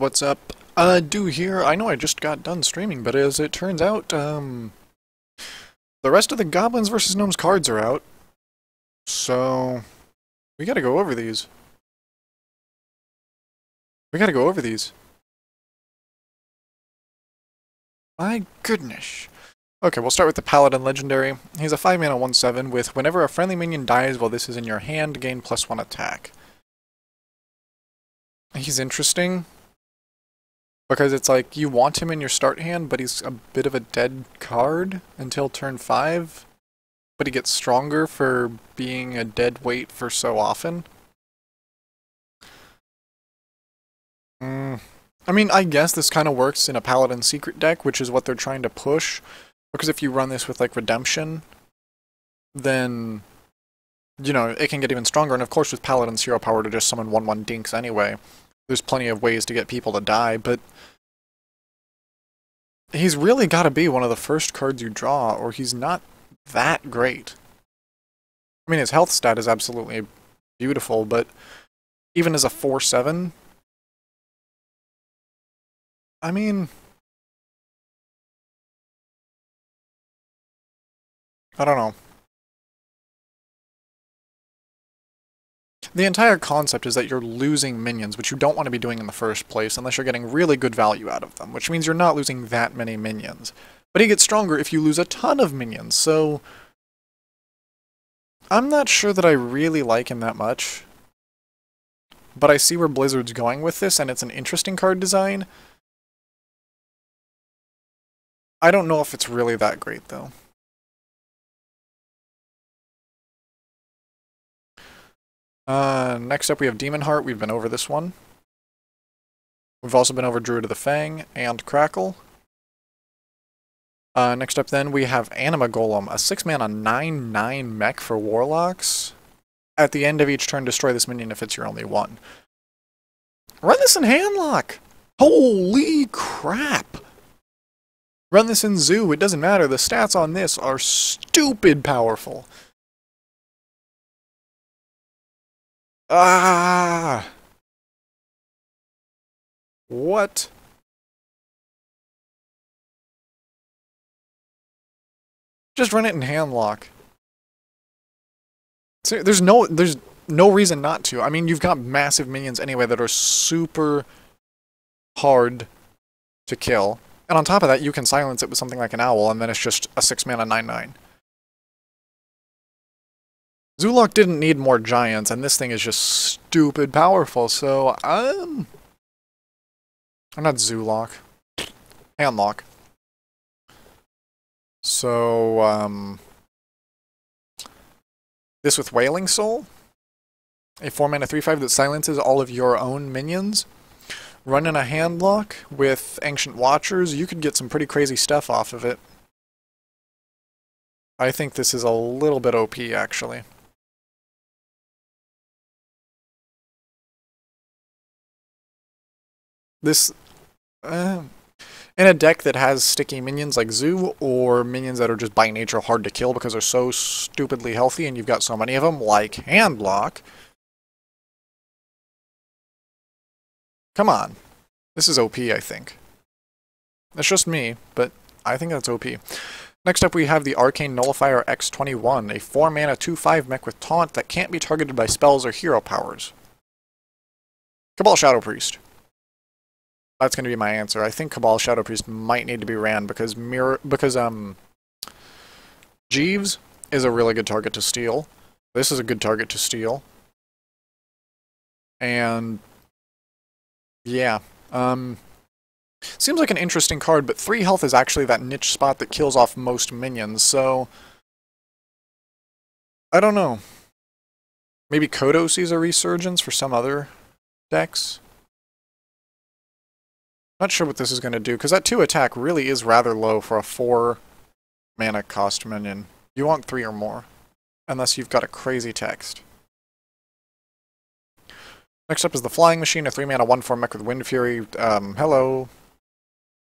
what's up? Do here. I know I just got done streaming, but as it turns out, the rest of the Goblins versus Gnomes cards are out. So, we gotta go over these. My goodness. Okay, we'll start with the Paladin Legendary. He's a 5-mana 1/7 with whenever a friendly minion dies while this is in your hand, gain +1 attack. He's interesting because it's like you want him in your start hand, but he's a bit of a dead card until turn 5, but he gets stronger for being a dead weight for so often. I mean, I guess this kind of works in a Paladin Secret deck, which is what they're trying to push. Because if you run this with, like, Redemption, then, you know, it can get even stronger. And of course, with Paladin's hero power to just summon 1/1 dinks anyway, there's plenty of ways to get people to die, but he's really got to be one of the first cards you draw, or he's not that great. I mean, his health stat is absolutely beautiful, but even as a 4/7, I mean, I don't know. The entire concept is that you're losing minions, which you don't want to be doing in the first place unless you're getting really good value out of them, which means you're not losing that many minions. But he gets stronger if you lose a ton of minions, so I'm not sure that I really like him that much. But I see where Blizzard's going with this, and it's an interesting card design. I don't know if it's really that great, though. Next up we have Demon Heart. We've been over this one. We've also been over Druid of the Fang and Crackle. Next up then we have Anima Golem, a 6-mana 9/9 mech for Warlocks. At the end of each turn, destroy this minion if it's your only one. Run this in Handlock! Holy crap! Run this in Zoo, it doesn't matter, the stats on this are stupid powerful. Ah! What? Just run it in Handlock. So there's no reason not to. I mean, you've got massive minions anyway that are super hard to kill. And on top of that, you can silence it with something like an Owl, and then it's just a 6-mana 9/9. Zoolock didn't need more giants, and this thing is just stupid powerful, so I'm not Zoolock. Handlock. So, this with Wailing Soul, a 4-mana 3/5 that silences all of your own minions. Run in a Handlock with Ancient Watchers, you could get some pretty crazy stuff off of it. I think this is a little bit OP, actually. This, in a deck that has sticky minions like Zoo, or minions that are just by nature hard to kill because they're so stupidly healthy and you've got so many of them, like Handlock. Come on. This is OP, I think. That's just me, but I think that's OP. Next up we have the Arcane Nullifier X21, a 4-mana 2/5 mech with Taunt that can't be targeted by spells or hero powers. Cabal Shadow Priest. That's going to be my answer. I think Cabal Shadow Priest might need to be ran because Jeeves is a really good target to steal. This is a good target to steal. And yeah, seems like an interesting card, but 3 health is actually that niche spot that kills off most minions, so I don't know. Maybe Kodo sees a resurgence for some other decks? Not sure what this is going to do, because that 2 attack really is rather low for a 4-mana cost minion. You want 3 or more, unless you've got a crazy text. Next up is the Flying Machine, a 3-mana 1/4 mech with Wind Fury. Hello.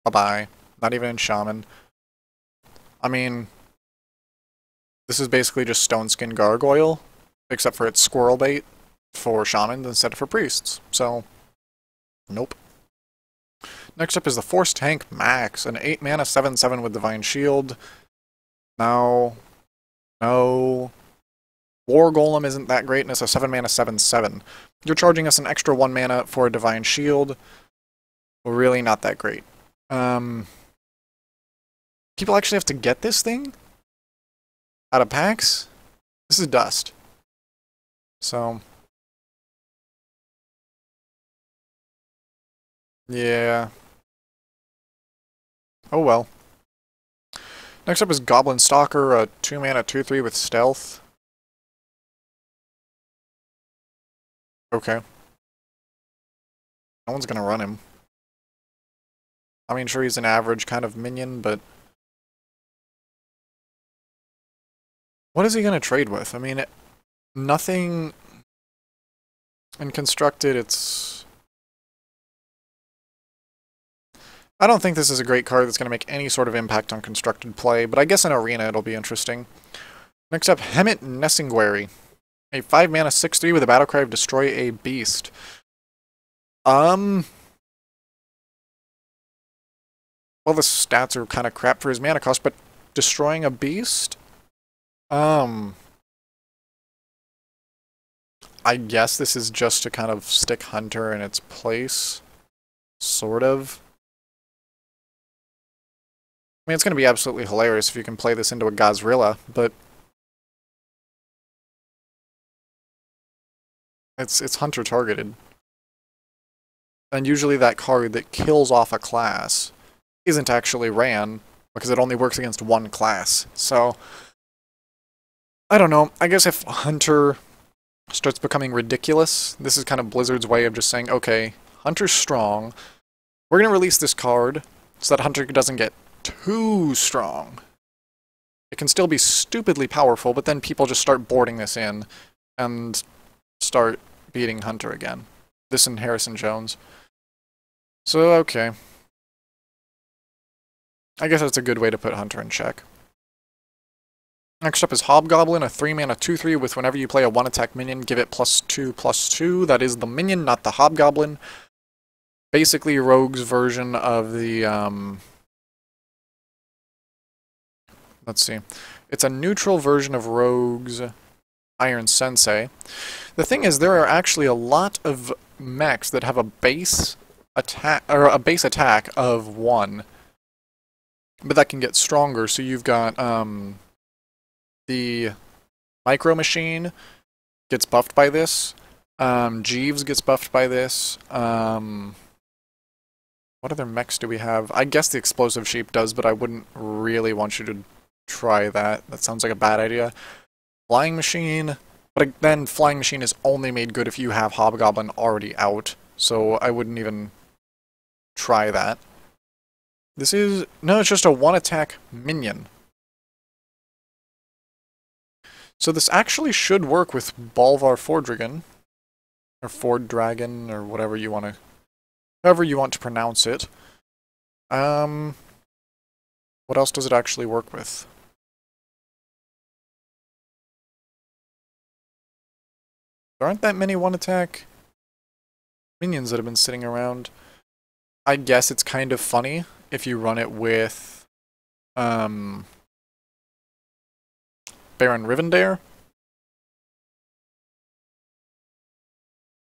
Bye-bye. Not even in Shaman. I mean, this is basically just Stone Skin Gargoyle, except for it's Squirrel Bait for Shamans instead of for Priests. So, nope. Next up is the Force Tank Max, an 8 mana 7/7 with Divine Shield. No. No. War Golem isn't that great, and it's a 7 mana 7/7. You're charging us an extra 1 mana for a Divine Shield. Well, really not that great. People actually have to get this thing out of packs? This is dust. So, yeah. Oh well. Next up is Goblin Stalker, a 2 mana 2/3 with Stealth. Okay. No one's gonna run him. I mean, sure, he's an average kind of minion, but what is he gonna trade with? I mean, nothing in Constructed, it's... I don't think this is a great card that's going to make any sort of impact on Constructed play, but I guess in Arena it'll be interesting. Next up, Hemet Nessinguary. A 5 mana 6/3 with a battle cry of Destroy a Beast. Well, the stats are kind of crap for his mana cost, but destroying a beast? I guess this is just to kind of stick Hunter in its place. Sort of. I mean, it's going to be absolutely hilarious if you can play this into a Gazrilla, but it's Hunter targeted. And usually that card that kills off a class isn't actually ran, because it only works against one class. So, I don't know. I guess if Hunter starts becoming ridiculous, this is kind of Blizzard's way of just saying, okay, Hunter's strong. We're going to release this card so that Hunter doesn't get too strong. It can still be stupidly powerful, but then people just start boarding this in and start beating Hunter again. This and Harrison Jones. So, okay. I guess that's a good way to put Hunter in check. Next up is Hobgoblin, a 3 mana 2/3 with whenever you play a 1-attack minion, give it +2/+2. That is the minion, not the Hobgoblin. Basically, Rogue's version of the, let's see. It's a neutral version of Rogue's Iron Sensei. The thing is, there are actually a lot of mechs that have a base attack, or a base attack of 1. But that can get stronger, so you've got, the Micro Machine gets buffed by this. Jeeves gets buffed by this. What other mechs do we have? I guess the Explosive Sheep does, but I wouldn't really want you to try that. That sounds like a bad idea. Flying Machine, but then Flying Machine is only made good if you have Hobgoblin already out, so I wouldn't even try that. This is... no, it's just a 1-attack minion. So this actually should work with Bolvar Fordragon, or Fordragon, or whatever you want to... however you want to pronounce it. What else does it actually work with? There aren't that many 1-attack minions that have been sitting around. I guess it's kind of funny if you run it with Baron Rivendare.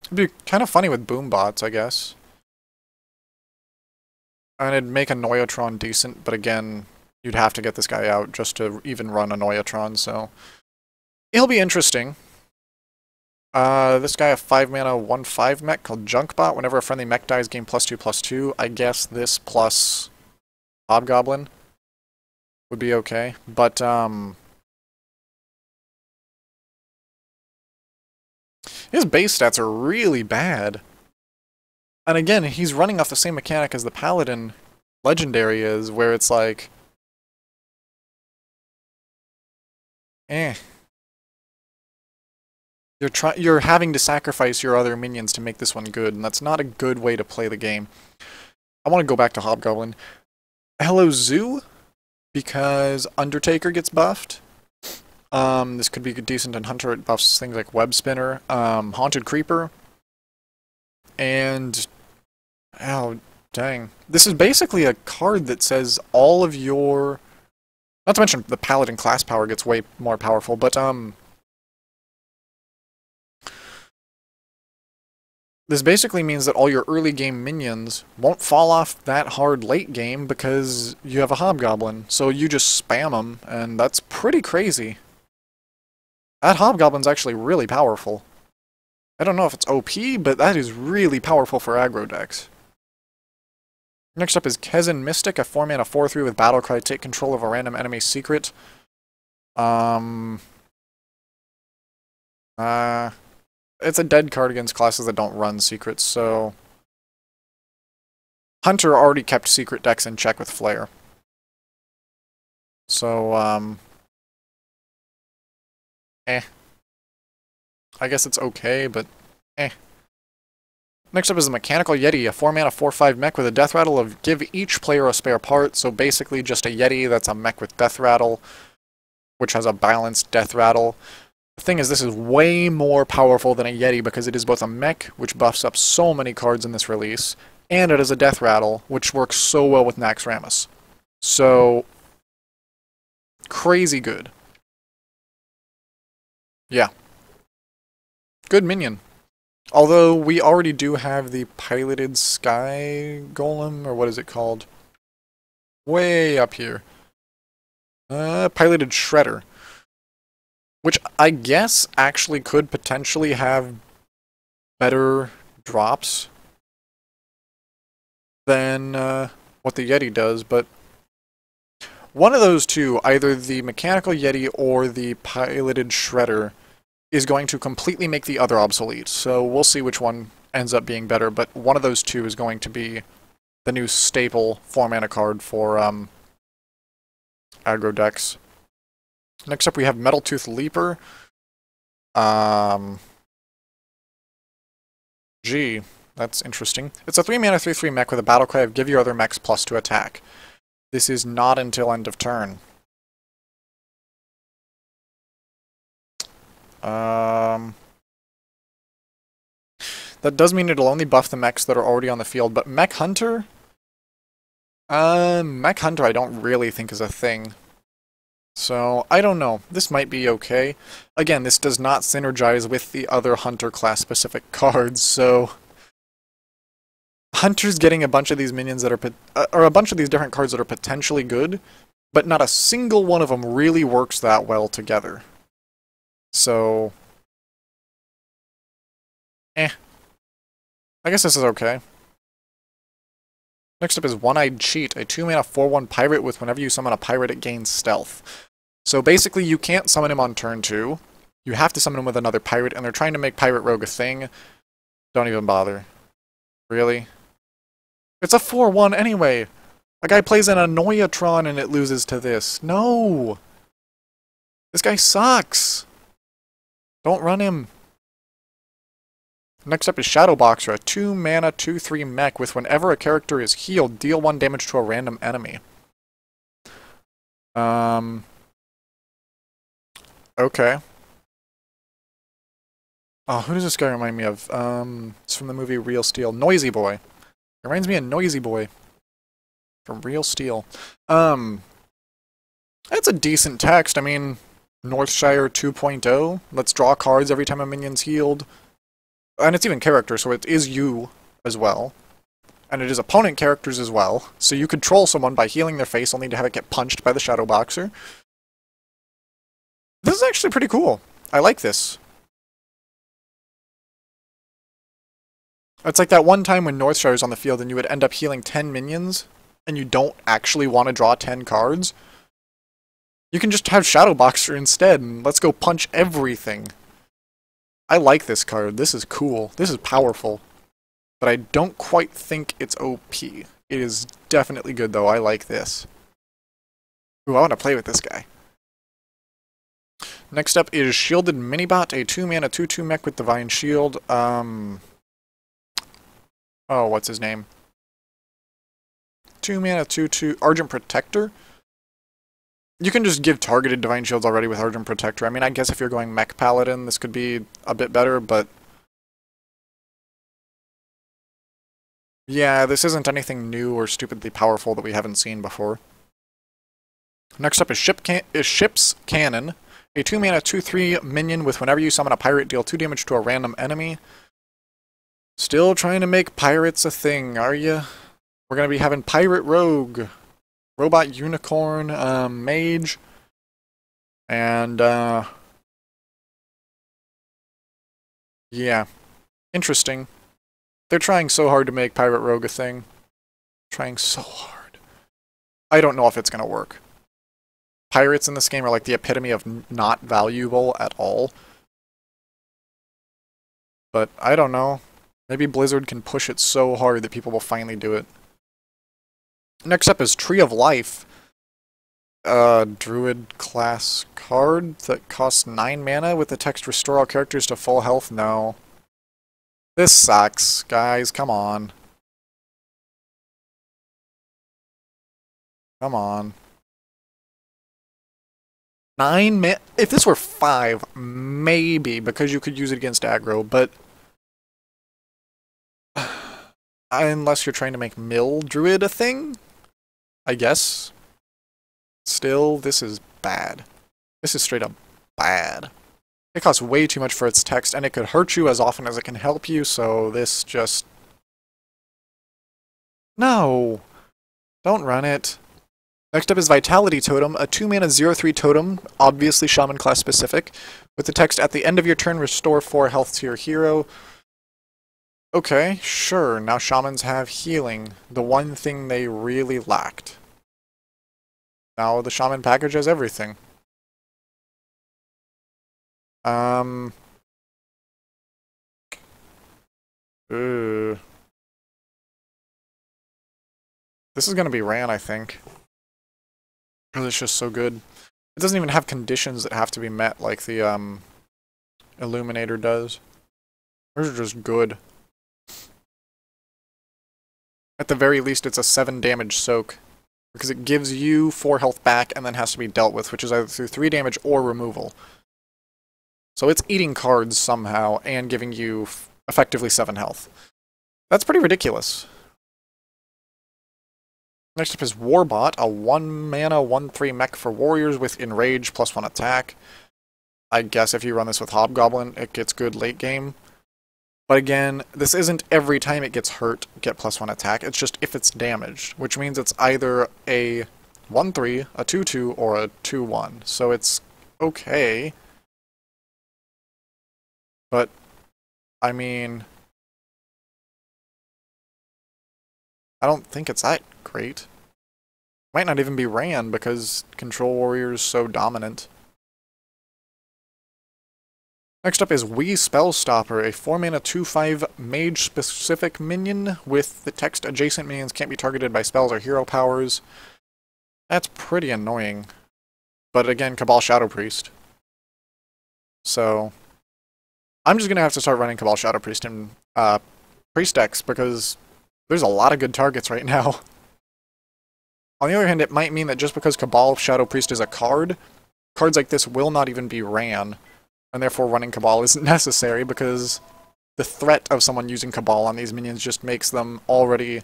It'd be kind of funny with Boombots, I guess. And it'd make a Noyatron decent, but again, you'd have to get this guy out just to even run a Noyatron, so... it'll be interesting. This guy, a 5 mana 1/5 mech called Junkbot. Whenever a friendly mech dies, gain +2/+2. I guess this plus Hobgoblin would be okay. But, his base stats are really bad. And again, he's running off the same mechanic as the Paladin Legendary is, where it's like... You're having to sacrifice your other minions to make this one good, and that's not a good way to play the game. I want to go back to Hobgoblin. Hello Zoo, because Undertaker gets buffed. This could be decent in Hunter. It buffs things like Web Spinner, Haunted Creeper, and Dang. This is basically a card that says all of your... Not to mention the Paladin class power gets way more powerful, but, this basically means that all your early game minions won't fall off that hard late game because you have a Hobgoblin. So you just spam them, and that's pretty crazy. That Hobgoblin's actually really powerful. I don't know if it's OP, but that is really powerful for aggro decks. Next up is Kezan Mystic, a 4-mana 4/3 with Battlecry. Take control of a random enemy secret. It's a dead card against classes that don't run secrets, so... Hunter already kept secret decks in check with Flare. So, I guess it's okay, but Next up is the Mechanical Yeti, a 4-mana 4/5 mech with a Death Rattle of give each player a spare part, so basically just a Yeti that's a mech with Death Rattle, which has a balanced Death Rattle. The thing is, this is way more powerful than a Yeti because it is both a mech, which buffs up so many cards in this release, and it is a Death Rattle, which works so well with Naxxramas. So, crazy good. Yeah. Good minion. Although, we already do have the Piloted Sky Golem, or what is it called? Way up here. Piloted Shredder. Which I guess actually could potentially have better drops than what the Yeti does, but one of those two, either the Mechanical Yeti or the Piloted Shredder, is going to completely make the other obsolete. So we'll see which one ends up being better, but one of those two is going to be the new staple 4-mana card for aggro decks. Next up we have Metal Tooth Leaper. Gee, that's interesting. It's a 3-mana 3/3 mech with a battle cry of give your other mechs +2 attack. This is not until end of turn. That does mean it'll only buff the mechs that are already on the field, but Mech Hunter? Mech Hunter I don't really think is a thing. So, I don't know. This might be okay. Again, this does not synergize with the other Hunter class specific cards, so... Hunter's getting a bunch of these minions that are... or a bunch of these different cards that are potentially good, but not a single one of them really works that well together. So... I guess this is okay. Next up is One-Eyed Cheat, a 2-mana 4/1 pirate with whenever you summon a pirate it gains stealth. So basically you can't summon him on turn 2, you have to summon him with another pirate, and they're trying to make Pirate Rogue a thing. Don't even bother. Really? It's a 4/1 anyway! A guy plays an Annoyatron and it loses to this. No! This guy sucks! Don't run him. Next up is Shadowboxer, a 2-mana 2/3 mech with whenever a character is healed, deal 1 damage to a random enemy. Okay. Oh, who does this guy remind me of? It's from the movie Real Steel. Noisy Boy. It reminds me of Noisy Boy. From Real Steel. It's a decent text. I mean, Northshire 2.0. Let's draw cards every time a minion's healed. And it's even character, so it is you as well. And it is opponent characters as well. So you could troll someone by healing their face only to have it get punched by the Shadowboxer. This is actually pretty cool. I like this. It's like that one time when Northshire's on the field and you would end up healing 10 minions, and you don't actually want to draw 10 cards. You can just have Shadowboxer instead, and let's go punch everything. I like this card. This is cool. This is powerful. But I don't quite think it's OP. It is definitely good, though. I like this. Ooh, I want to play with this guy. Next up is Shielded Minibot, a 2-mana 2/2 mech with Divine Shield. Oh, what's his name? 2-mana 2/2 Argent Protector. You can just give targeted Divine Shields already with Argent Protector. I mean, I guess if you're going Mech Paladin, this could be a bit better, but... Yeah, this isn't anything new or stupidly powerful that we haven't seen before. Next up is Ship's Cannon. A 2-mana 2/3 minion with whenever you summon a pirate, deal 2 damage to a random enemy. Still trying to make pirates a thing, are you? We're going to be having Pirate Rogue, Robot Unicorn, Mage, and, yeah. Interesting. They're trying so hard to make Pirate Rogue a thing. Trying so hard. I don't know if it's going to work. Pirates in this game are like the epitome of not valuable at all. But I don't know. Maybe Blizzard can push it so hard that people will finally do it. Next up is Tree of Life. Druid class card that costs 9 mana with the text restore all characters to full health? No. This sucks, guys. Come on. Come on. 9 mana. If this were 5, maybe, because you could use it against aggro, but unless you're trying to make Mill Druid a thing, I guess. Still, this is bad. This is straight up bad. It costs way too much for its text, and it could hurt you as often as it can help you, so this just... No! Don't run it. Next up is Vitality Totem, a 2-mana 0/3 totem, obviously Shaman class specific, with the text, at the end of your turn, restore 4 health to your hero. Okay, sure, now Shamans have healing, the one thing they really lacked. Now the Shaman package has everything. This is gonna be ran, I think. Because it's just so good. It doesn't even have conditions that have to be met like the, Illuminator does. Those are just good. At the very least, it's a 7 damage soak. Because it gives you 4 health back and then has to be dealt with, which is either through 3 damage or removal. So it's eating cards somehow and giving you effectively 7 health. That's pretty ridiculous. Next up is Warbot, a 1-mana 1/3 mech for warriors with Enrage +1 attack. I guess if you run this with Hobgoblin, it gets good late game. But again, this isn't every time it gets hurt, get +1 attack. It's just if it's damaged, which means it's either a 1/3, a 2/2, or a 2/1. So it's okay. But, I mean... I don't think it's that great. Might not even be ran because Control Warrior is so dominant. Next up is We Spellstopper, a 4-mana 2/5 mage-specific minion with the text adjacent minions can't be targeted by spells or hero powers. That's pretty annoying. But again, Cabal Shadow Priest. So, I'm just gonna have to start running Cabal Shadow Priest in Priest decks because there's a lot of good targets right now. On the other hand, it might mean that just because Cabal Shadow Priest is a card, cards like this will not even be ran, and therefore running Cabal isn't necessary because the threat of someone using Cabal on these minions just makes them already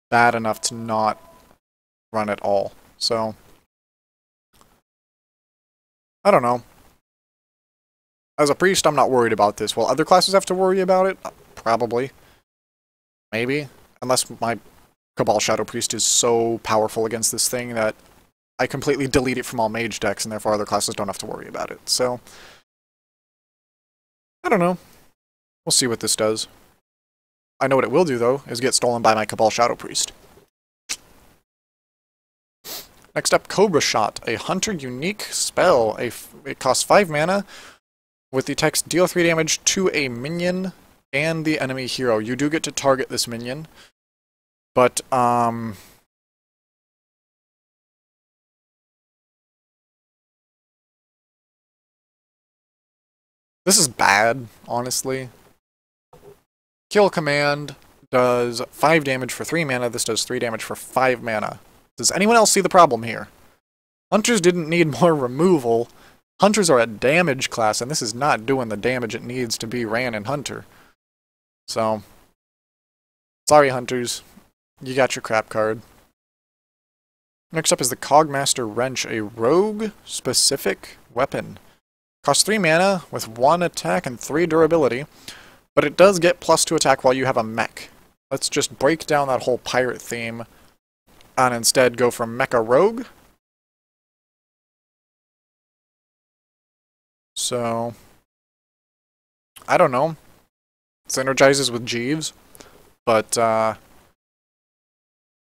bad enough to not run at all. So, I don't know. As a priest, I'm not worried about this. Will other classes have to worry about it? Probably. Maybe. Unless my Cabal Shadow Priest is so powerful against this thing that I completely delete it from all mage decks, and therefore other classes don't have to worry about it. So, I don't know. We'll see what this does. I know what it will do, though, is get stolen by my Cabal Shadow Priest. Next up, Cobra Shot, a hunter unique spell. It costs 5 mana, with the text deal 3 damage to a minion and the enemy hero. You do get to target this minion, but, this is bad, honestly. Kill Command does 5 damage for 3 mana, this does 3 damage for 5 mana. Does anyone else see the problem here? Hunters didn't need more removal. Hunters are a damage class, and this is not doing the damage it needs to be ran in Hunter. So, Sorry, hunters. You got your crap card. Next up is the Cogmaster Wrench, a rogue-specific weapon. Costs 3 mana with 1 attack and 3 durability, but it does get +2 attack while you have a mech. Let's just break down that whole pirate theme and instead go for Mecha Rogue. So, I don't know. Synergizes with Jeeves, but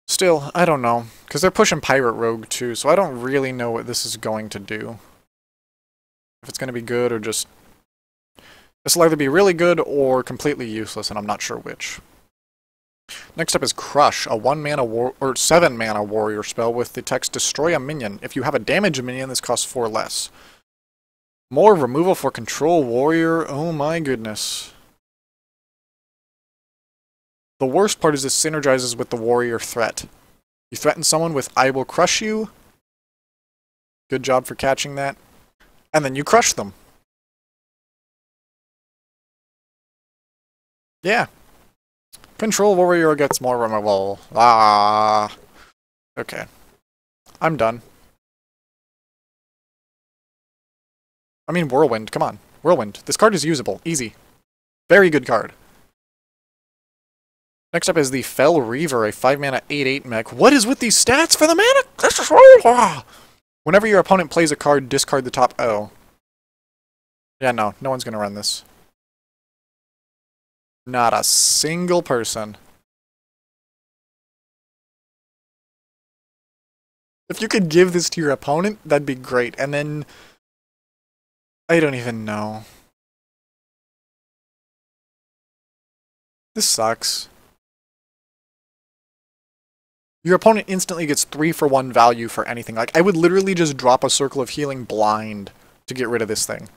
still, I don't know. Because they're pushing Pirate Rogue too, so I don't really know what this is going to do. If it's going to be good or just... This will either be really good or completely useless, and I'm not sure which. Next up is Crush, a 7 mana warrior spell with the text Destroy a Minion. If you have a damage minion, this costs 4 less. More removal for control warrior. Oh my goodness. The worst part is this synergizes with the warrior threat. You threaten someone with I will crush you. Good job for catching that. And then you crush them. Yeah. Control warrior gets more removal. Ah. Okay. I'm done. I mean, Whirlwind. Come on. Whirlwind. This card is usable. Easy. Very good card. Next up is the Fell Reaver, a 5-mana 8/8 mech. What is with these stats for the mana? This is whenever your opponent plays a card, discard the top... Oh. Yeah, no one's gonna run this. Not a single person. If you could give this to your opponent, that'd be great. And then... I don't even know. This sucks. Your opponent instantly gets 3-for-1 value for anything. Like, I would literally just drop a Circle of Healing blind to get rid of this thing.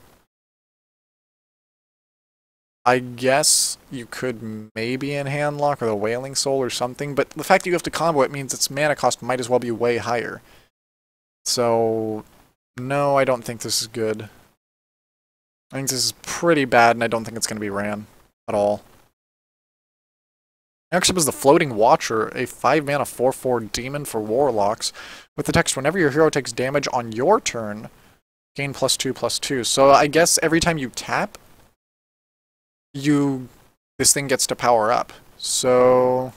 I guess you could maybe in Handlock or the Wailing Soul or something, but the fact that you have to combo it means its mana cost might as well be way higher. So, no, I don't think this is good. I think this is pretty bad, and I don't think it's going to be ran at all. Next up is the Floating Watcher, a 5-mana 4/4 demon for warlocks, with the text, whenever your hero takes damage on your turn, gain +2/+2. So I guess every time you tap, this thing gets to power up. So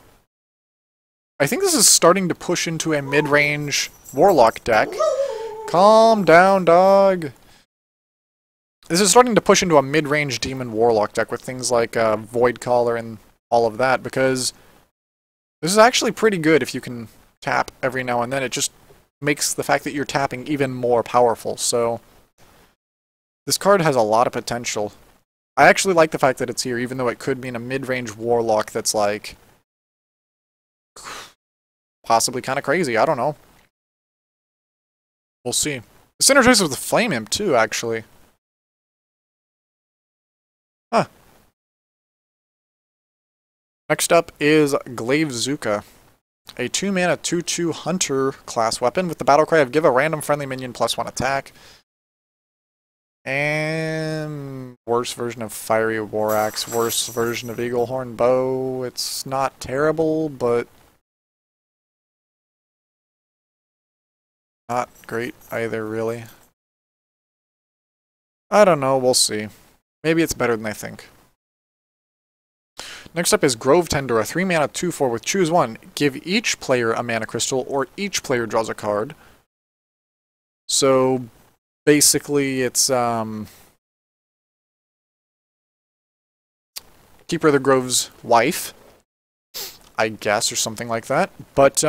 I think this is starting to push into a mid-range warlock deck. Calm down, dog. This is starting to push into a mid-range demon warlock deck with things like Void Caller and all of that, because this is actually pretty good if you can tap every now and then. It just makes the fact that you're tapping even more powerful. So this card has a lot of potential. I actually like the fact that it's here, even though it could mean a mid-range warlock that's like possibly kind of crazy. I don't know. We'll see. It synergizes with the Flame Imp too, actually. Huh. Next up is Glavezuka, a 2-mana 2/2 hunter class weapon with the battle cry of give a random friendly minion +1 attack. And worse version of Fiery War Axe, worse version of Eaglehorn Bow. It's not terrible, but not great either, really. I don't know, we'll see. Maybe it's better than I think. Next up is Grove Tender, a 3-mana 2/4 with choose one. Give each player a mana crystal, or each player draws a card. So basically it's Keeper of the Grove's wife, I guess, or something like that. But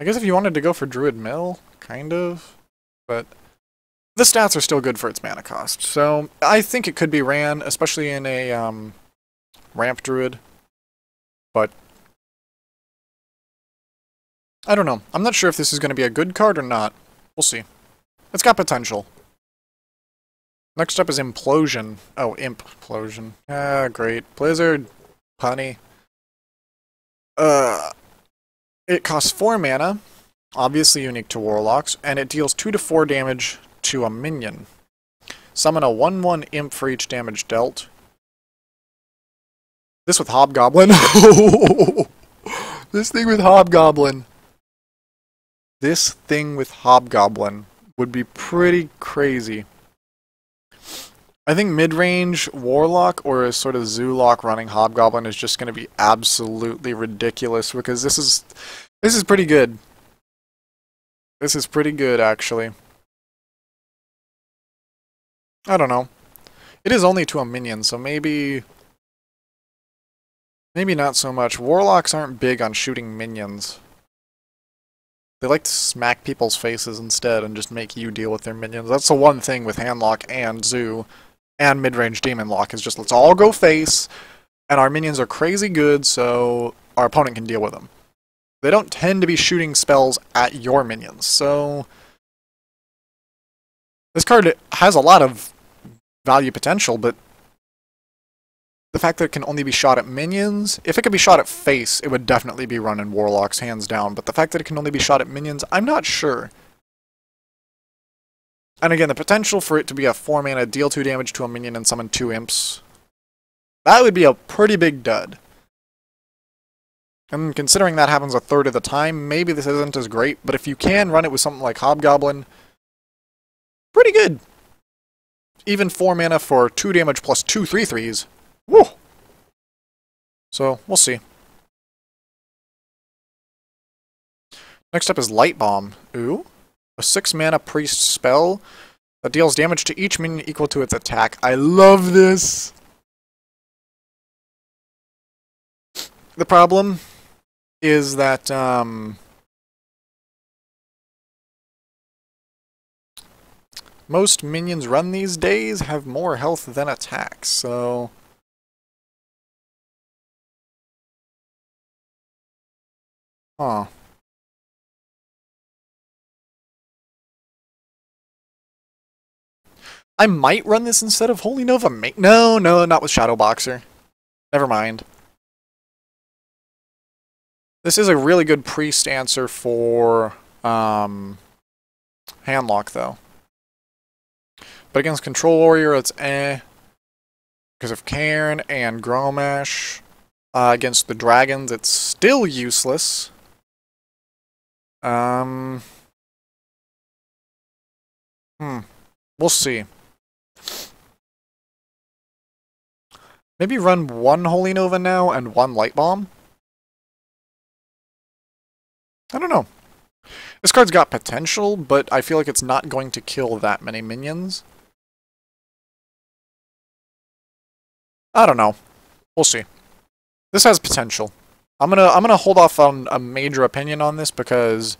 I guess if you wanted to go for Druid Mill, kind of. But the stats are still good for its mana cost. So I think it could be ran, especially in a Ramp Druid. But I don't know. I'm not sure if this is going to be a good card or not. We'll see. It's got potential. Next up is Implosion. Oh, Implosion. Ah, great. Blizzard. Punny. It costs 4 mana, obviously unique to Warlocks, and it deals 2 to 4 damage to a minion. Summon a 1/1 imp for each damage dealt. This with Hobgoblin. This thing with Hobgoblin. This thing with Hobgoblin would be pretty crazy. I think mid-range Warlock or a sort of Zoolock running Hobgoblin is just going to be absolutely ridiculous because this is pretty good. This is pretty good, actually. I don't know. It is only to a minion, so maybe not so much. Warlocks aren't big on shooting minions. They like to smack people's faces instead and just make you deal with their minions. That's the one thing with Handlock and Zoo and mid-range Demon Lock is just let's all go face, and our minions are crazy good so our opponent can deal with them. They don't tend to be shooting spells at your minions, so this card has a lot of value potential, but the fact that it can only be shot at minions, if it could be shot at face, it would definitely be running Warlocks, hands down, but the fact that it can only be shot at minions, I'm not sure. And again, the potential for it to be a 4-mana, deal 2 damage to a minion and summon 2 imps, that would be a pretty big dud. And considering that happens a third of the time, maybe this isn't as great, but if you can run it with something like Hobgoblin, pretty good. Even 4 mana for 2 damage plus 2 3/3s. Woo! So, we'll see. Next up is Light Bomb. Ooh. A 6 mana priest spell that deals damage to each minion equal to its attack. I love this! The problem is that, most minions run these days have more health than attack, so huh. I might run this instead of Holy Nova. No, not with Shadow Boxer. Never mind. This is a really good priest answer for Handlock, though. But against Control Warrior, it's eh. Because of Cairn and Gromash. Against the dragons, it's still useless. We'll see. Maybe run 1 Holy Nova now and 1 Light Bomb? I don't know. This card's got potential, but I feel like it's not going to kill that many minions. I don't know. We'll see. This has potential. I'm gonna hold off on a major opinion on this because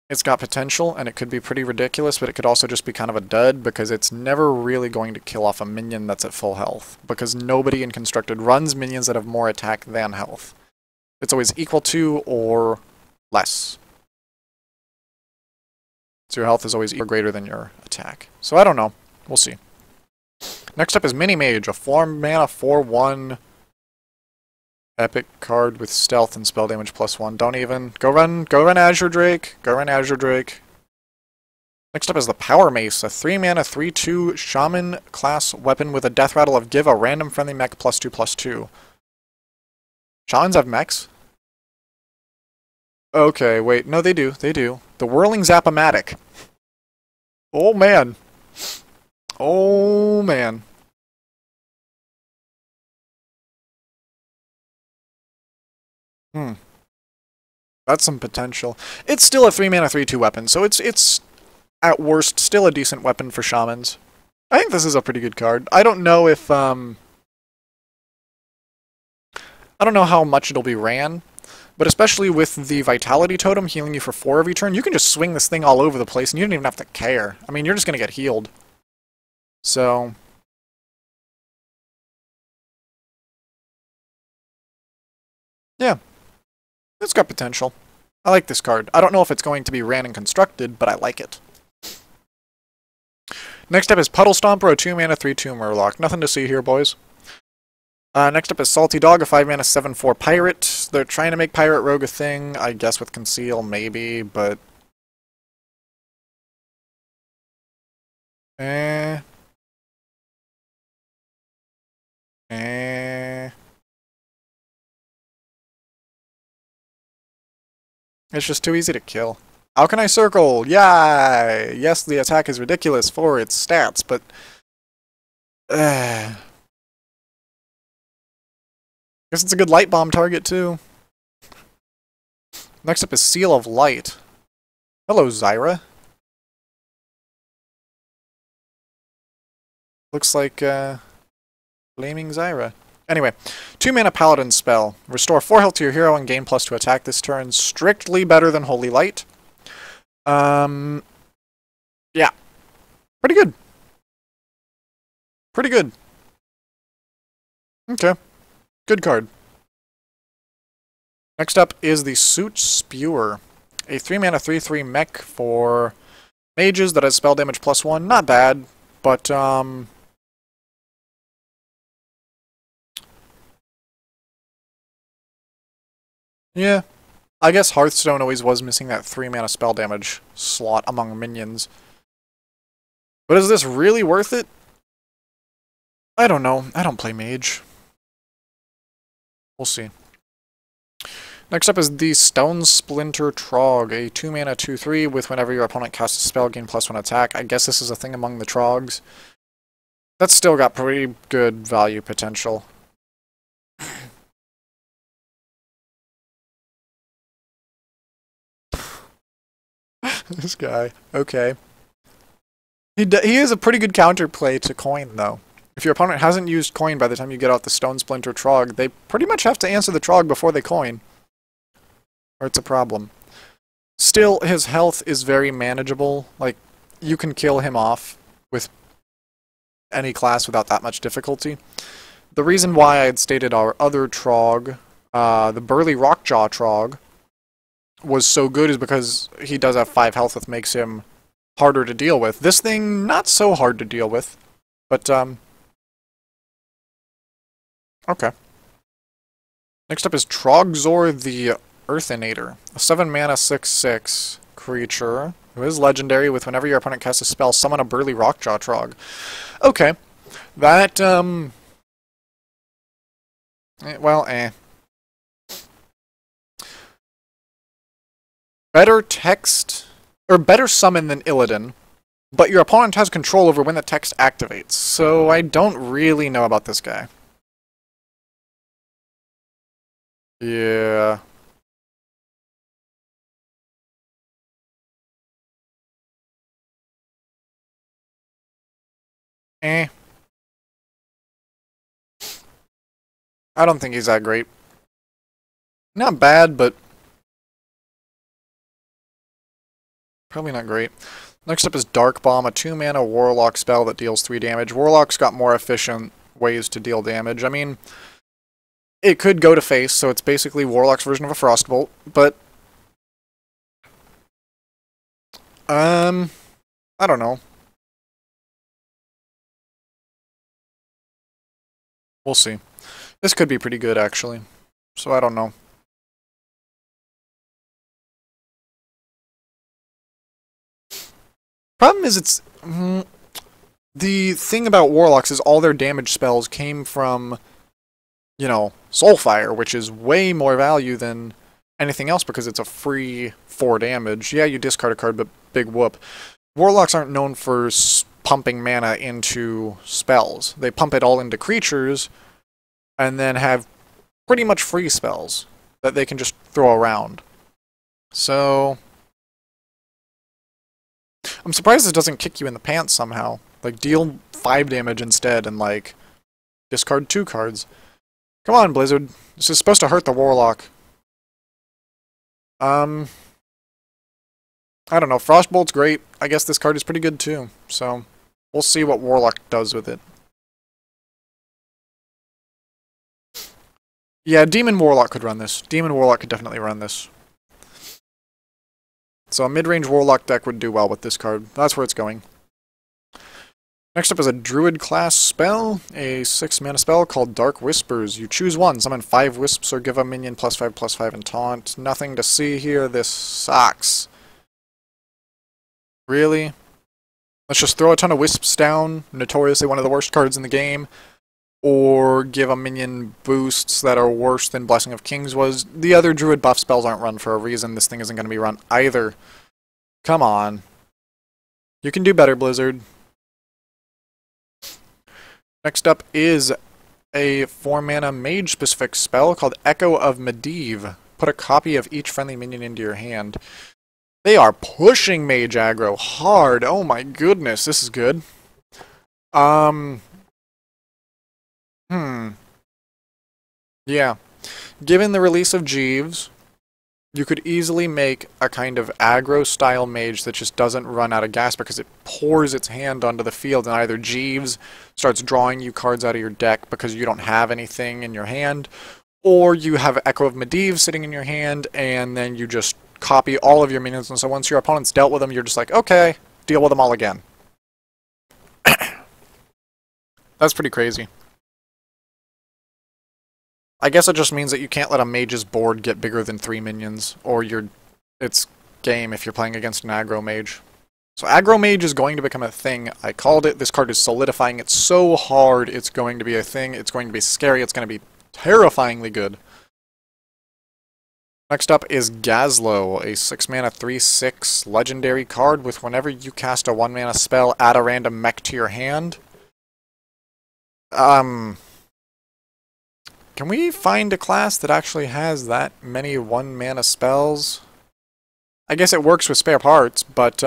it's got potential and it could be pretty ridiculous, but it could also just be kind of a dud because it's never really going to kill off a minion that's at full health because nobody in Constructed runs minions that have more attack than health. It's always equal to or less. So your health is always equal or greater than your attack. So I don't know. We'll see. Next up is Mini Mage, a 4-mana 4/1 epic card with stealth and spell damage +1. Don't even go run Azure Drake. Go run Azure Drake. Next up is the Power Mace, a 3-mana 3/2 shaman class weapon with a death rattle of give a random friendly mech +2/+2. Shamans have mechs? Okay, wait, no, they do. The Whirling Zap-O-Matic. Oh man. Oh man. That's some potential. It's still a 3-mana 3/2 weapon, so it's at worst still a decent weapon for shamans. I think this is a pretty good card. I don't know if I don't know how much it'll be ran, but especially with the Vitality Totem healing you for 4 every turn, you can just swing this thing all over the place and you don't even have to care. I mean, you're just gonna get healed. So yeah. It's got potential. I like this card. I don't know if it's going to be ran and constructed, but I like it. Next up is Puddle Stomper, a 2-mana 3/2 Murloc. Nothing to see here, boys. Next up is Salty Dog, a 5 mana 7/4 pirate. They're trying to make Pirate Rogue a thing, I guess with Conceal, maybe, but... Eh... Eh... It's just too easy to kill. How can I circle? Yay! Yes, the attack is ridiculous for its stats, but... Guess it's a good light bomb target, too. Next up is Seal of Light. Hello, Zyra. Looks like, Flaming Zyra. Anyway, 2 mana Paladin spell. Restore 4 health to your hero and gain +2 attack this turn. Strictly better than Holy Light. Yeah. Pretty good. Pretty good. Okay. Good card. Next up is the Soot Spewer. A 3 mana 3/3 mech for mages that has spell damage +1. Not bad, but yeah. I guess Hearthstone always was missing that 3 mana spell damage slot among minions. But is this really worth it? I don't know. I don't play mage. We'll see. Next up is the Stone Splinter Trog, a 2 mana 2/3 with whenever your opponent casts a spell, gain +1 attack. I guess this is a thing among the Trogs. That's still got pretty good value potential. This guy. Okay. He is a pretty good counterplay to coin, though. If your opponent hasn't used coin by the time you get out the Stone Splinter Trog, they pretty much have to answer the Trog before they coin. Or it's a problem. Still, his health is very manageable. Like, you can kill him off with any class without that much difficulty. The reason why I had stated our other Trog, the Burly Rockjaw Trog, was so good is because he does have 5 health, which makes him harder to deal with. This thing, not so hard to deal with, but, okay. Next up is Trogzor the Earthinator, a 7 mana 6/6 creature who is legendary with whenever your opponent casts a spell, summon a Burly Rockjaw Trog. Okay. That, Better text, or better summon than Illidan, but your opponent has control over when the text activates, so I don't really know about this guy. Yeah. I don't think he's that great. Not bad, but probably not great. Next up is Dark Bomb, a 2 mana Warlock spell that deals 3 damage. Warlock's got more efficient ways to deal damage. I mean, it could go to face, so it's basically Warlock's version of a Frostbolt, but I don't know. We'll see. This could be pretty good, actually. So I don't know. Problem is, it's... the thing about Warlocks is all their damage spells came from, you know, Soulfire, which is way more value than anything else because it's a free 4 damage. Yeah, you discard a card, but big whoop. Warlocks aren't known for pumping mana into spells. They pump it all into creatures and then have pretty much free spells that they can just throw around. So I'm surprised this doesn't kick you in the pants somehow. Like, deal 5 damage instead and, like, discard 2 cards. Come on, Blizzard. This is supposed to hurt the Warlock. I don't know. Frostbolt's great. I guess this card is pretty good, too. So, we'll see what Warlock does with it. Yeah, Demon Warlock could run this. Demon Warlock could definitely run this. So a mid-range Warlock deck would do well with this card. That's where it's going. Next up is a Druid class spell, a 6-mana spell called Dark Whispers. You choose one, summon 5 Wisps or give a minion +5/+5 and taunt. Nothing to see here, this sucks. Really? Let's just throw a ton of Wisps down, notoriously one of the worst cards in the game, or give a minion boosts that are worse than Blessing of Kings was. The other Druid buff spells aren't run for a reason, this thing isn't going to be run either. Come on. You can do better, Blizzard. Next up is a 4-mana mage-specific spell called Echo of Medivh. Put a copy of each friendly minion into your hand. They are pushing mage aggro hard. Oh my goodness, this is good. Yeah. Given the release of Jeeves, you could easily make a kind of aggro-style mage that just doesn't run out of gas because it pours its hand onto the field, and either Jeeves starts drawing you cards out of your deck because you don't have anything in your hand, or you have Echo of Medivh sitting in your hand, and then you just copy all of your minions, and so once your opponent's dealt with them, you're just like, okay, deal with them all again. That's pretty crazy. I guess it just means that you can't let a mage's board get bigger than 3 minions, or it's game if you're playing against an aggro mage. So aggro mage is going to become a thing. I called it. This card is solidifying it so hard it's going to be a thing. It's going to be scary. It's going to be terrifyingly good. Next up is Gazlo, a 6-mana 3/6 legendary card with whenever you cast a 1-mana spell, add a random mech to your hand. Can we find a class that actually has that many 1-mana spells? I guess it works with spare parts, but,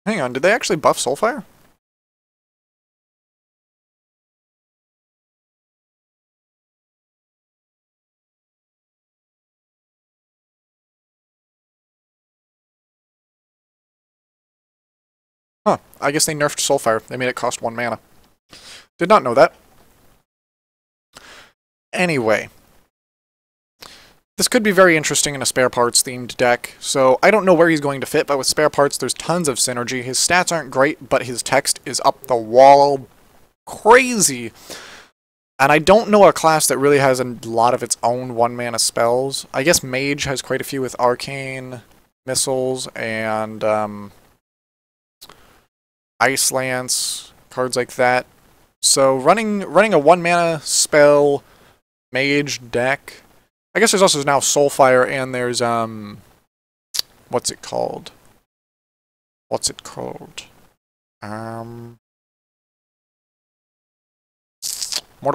Hang on, did they actually buff Soulfire? Huh, I guess they nerfed Soulfire. They made it cost 1 mana. Did not know that. Anyway. This could be very interesting in a spare parts themed deck, so I don't know where he's going to fit, but with spare parts there's tons of synergy. His stats aren't great, but his text is up the wall crazy. And I don't know a class that really has a lot of its own 1-mana spells. I guess Mage has quite a few with Arcane, Missiles, and Ice Lance, cards like that. So running a 1-mana spell Mage deck. I guess there's also now Soulfire, and there's what's it called? Mortal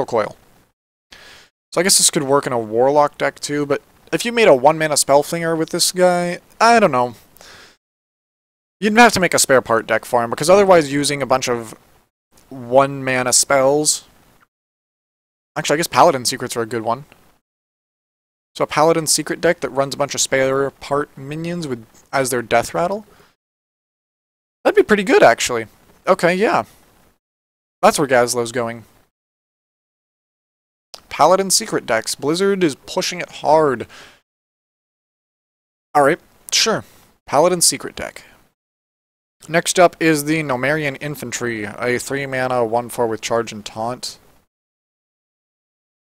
Coil. So I guess this could work in a Warlock deck too, but if you made a 1-mana Spellflinger with this guy, I don't know. You'd have to make a spare part deck for him, because otherwise using a bunch of 1-mana spells... Actually, I guess Paladin Secrets are a good one. So a Paladin Secret deck that runs a bunch of spare part minions as their death rattle? That'd be pretty good, actually. Okay, yeah. That's where Gazlo's going. Paladin Secret decks. Blizzard is pushing it hard. Alright, sure. Paladin Secret deck. Next up is the Gnomerian Infantry, a 3-mana 1/4 with charge and taunt.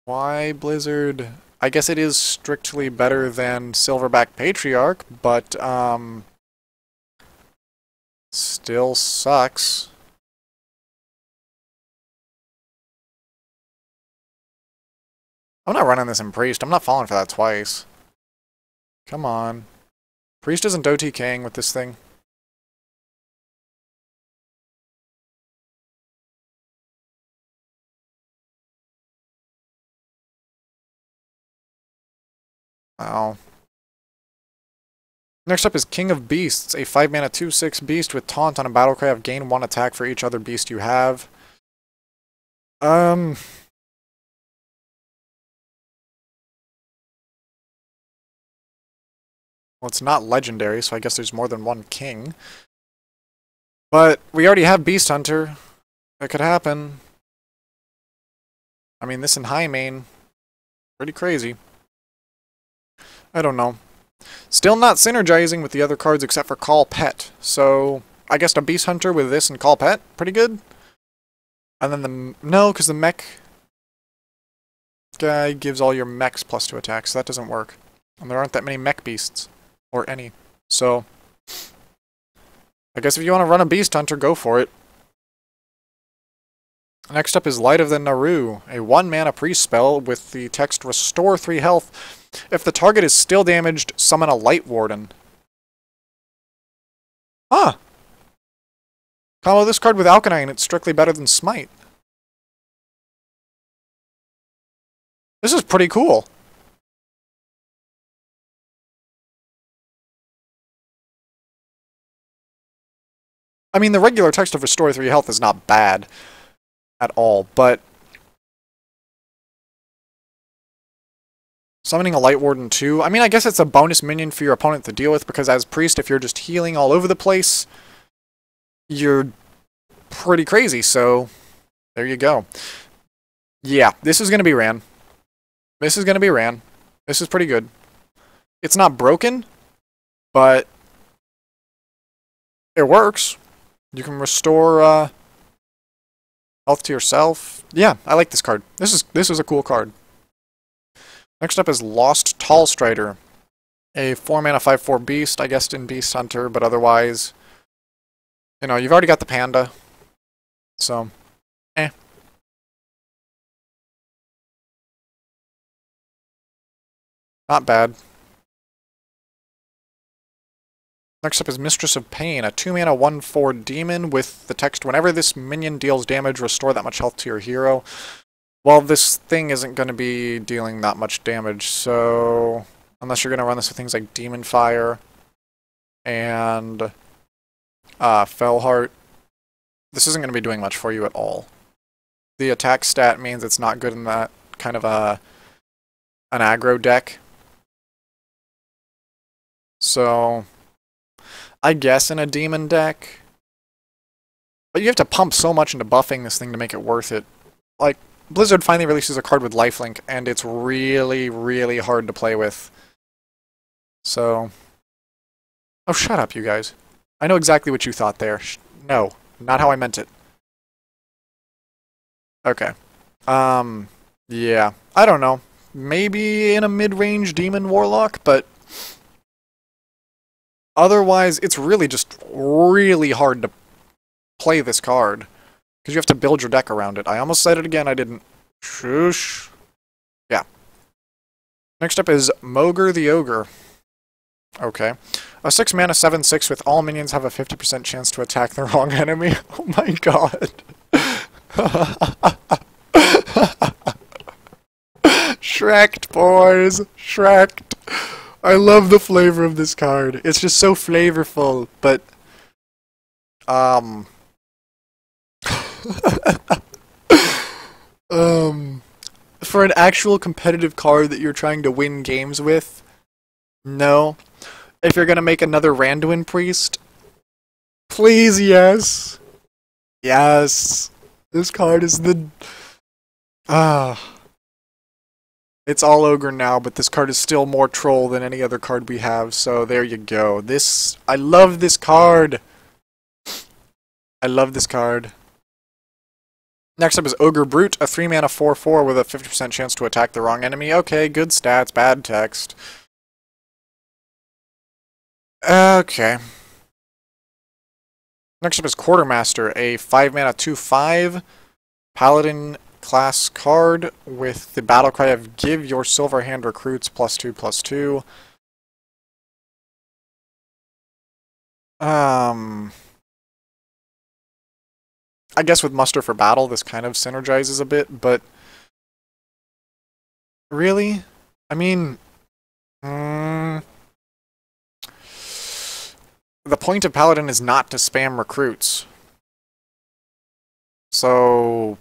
Why, Blizzard? I guess it is strictly better than Silverback Patriarch, but, still sucks. I'm not running this in Priest. I'm not falling for that twice. Come on. Priest isn't OTKing with this thing. Oh. Next up is King of Beasts, a 5-mana 2/6 beast with taunt on a battlecry of gain 1 attack for each other beast you have. Well, it's not legendary, so I guess there's more than one king. But we already have Beast Hunter. That could happen. I mean, this in high main, pretty crazy. I don't know. Still not synergizing with the other cards except for Call Pet. So, I guess a Beast Hunter with this and Call Pet, pretty good. And then no, because the mech guy gives all your mechs +2 attacks, so that doesn't work. And there aren't that many mech beasts. Or any. So, I guess if you want to run a Beast Hunter, go for it. Next up is Light of the Naru, a 1-mana priest spell with the text Restore 3 health. If the target is still damaged, summon a Light Warden. Huh. Combo this card with Alkanine, it's strictly better than Smite. This is pretty cool. I mean, the regular text of Restore 3 health is not bad at all, but summoning a Light Warden too, I mean, I guess it's a bonus minion for your opponent to deal with, because as Priest, if you're just healing all over the place, you're pretty crazy, so there you go. Yeah, this is going to be ran. This is going to be ran. This is pretty good. It's not broken, but it works. You can restore health to yourself. Yeah, I like this card. This is a cool card. Next up is Lost Tall Strider, a 4-mana 5/4 beast, I guess in Beast Hunter, but otherwise, you know, you've already got the panda, so not bad. Next up is Mistress of Pain, a 2-mana 1/4 demon with the text, whenever this minion deals damage, restore that much health to your hero. Well, this thing isn't going to be dealing that much damage, so unless you're going to run this with things like Demon Fire and Fellheart, this isn't going to be doing much for you at all. The attack stat means it's not good in that kind of an aggro deck. So I guess in a demon deck. But you have to pump so much into buffing this thing to make it worth it. Like, Blizzard finally releases a card with lifelink, and it's really, really hard to play with. So... Oh, shut up, you guys. I know exactly what you thought there. No, not how I meant it. Okay. Yeah. I don't know. Maybe in a mid-range Demon Warlock, but... Otherwise, it's really just really hard to play this card. Because you have to build your deck around it. I almost said it again, I didn't. Shush. Yeah. Next up is Mogre the Ogre. Okay. A 6-mana 7/6 with all minions have a 50% chance to attack the wrong enemy. Oh my god. Shrek'd, boys. Shrek'd. I love the flavor of this card. It's just so flavorful, but... for an actual competitive card that you're trying to win games with, no. If you're gonna make another Randuin Priest, please, yes. Yes. This card is the... It's all Ogre now, but this card is still more troll than any other card we have, so there you go. This... I love this card! I love this card. Next up is Ogre Brute, a 3-mana 4/4 with a 50% chance to attack the wrong enemy. Okay, good stats, bad text. Okay. Next up is Quartermaster, a 5-mana 2/5 Paladin class card with the battle cry of Give your Silverhand recruits +2/+2. I guess with Muster for Battle, this kind of synergizes a bit, but... Really? I mean... The point of Paladin is not to spam recruits. So...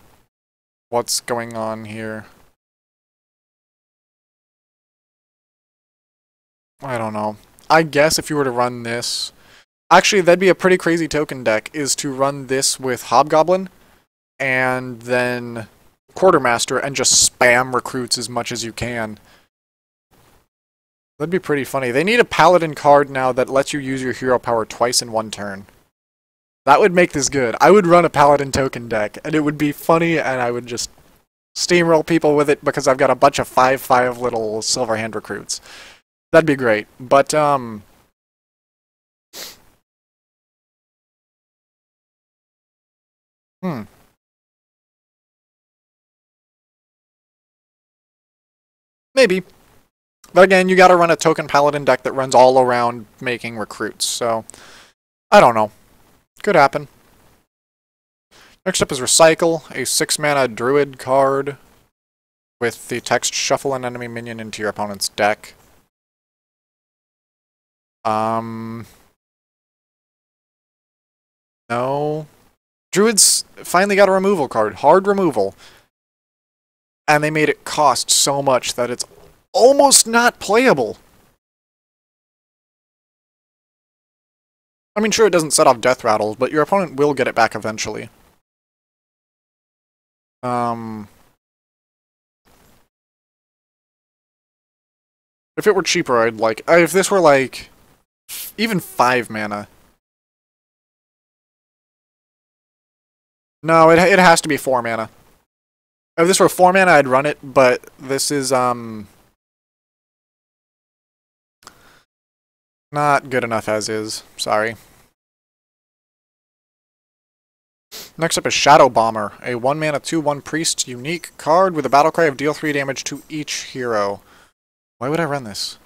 What's going on here? I don't know. I guess if you were to run this... Actually, that'd be a pretty crazy token deck, is to run this with Hobgoblin, and then Quartermaster and just spam recruits as much as you can. That'd be pretty funny. They need a paladin card now that lets you use your hero power twice in one turn. That would make this good. I would run a paladin token deck, and it would be funny, and I would just steamroll people with it because I've got a bunch of 5/5 little Silverhand recruits. That'd be great. But, maybe. But again, you gotta run a token paladin deck that runs all around making recruits, so I don't know. Could happen. Next up is Recycle, a 6-mana druid card with the text shuffle an enemy minion into your opponent's deck. No. Druids finally got a removal card. Hard removal. And they made it cost so much that it's almost not playable. I mean, sure, it doesn't set off death rattles, but your opponent will get it back eventually. If it were cheaper, I'd like... if this were, like, even 5 mana. No, it has to be 4 mana. If this were 4 mana, I'd run it, but this is, not good enough as is. Sorry. Next up is Shadow Bomber, a 1-mana 2/1 priest unique card with a battle cry of deal 3 damage to each hero. Why would I run this?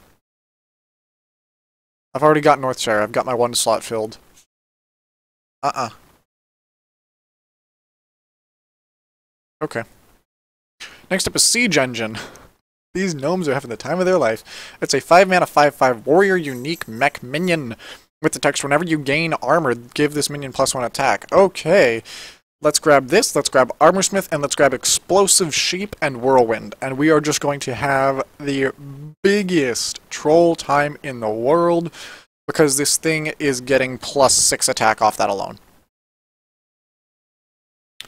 I've already got Northshire. I've got my 1 slot filled. Okay. Next up is Siege Engine. These gnomes are having the time of their life. It's a 5-mana 5/5 warrior unique mech minion. With the text, whenever you gain armor, give this minion +1 attack. Okay. Let's grab this, let's grab Armorsmith, and let's grab Explosive Sheep and Whirlwind. And we are just going to have the biggest troll time in the world, because this thing is getting +6 attack off that alone.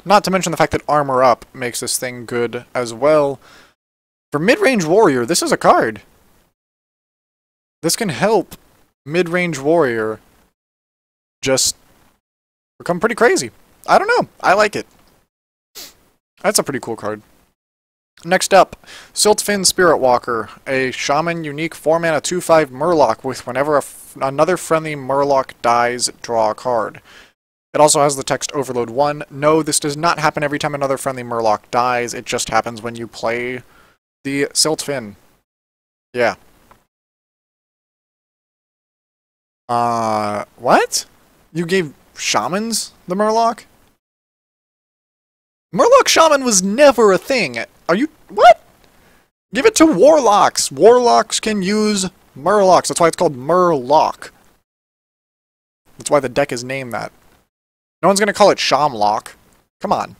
Not to mention the fact that Armor Up makes this thing good as well. For mid-range warrior, this is a card. This can help mid-range warrior just become pretty crazy. I don't know. I like it. That's a pretty cool card. Next up, Siltfin Spirit Walker, a shaman unique 4-mana 2/5 Murloc with whenever another friendly Murloc dies, draw a card. It also has the text Overload 1. No, this does not happen every time another friendly Murloc dies. It just happens when you play the Siltfin. Yeah. What? You gave shamans the Murloc? Murloc Shaman was never a thing. Are you... what? Give it to Warlocks. Warlocks can use Murlocs. That's why it's called Murloc. That's why the deck is named that. No one's going to call it Shamlock. Come on.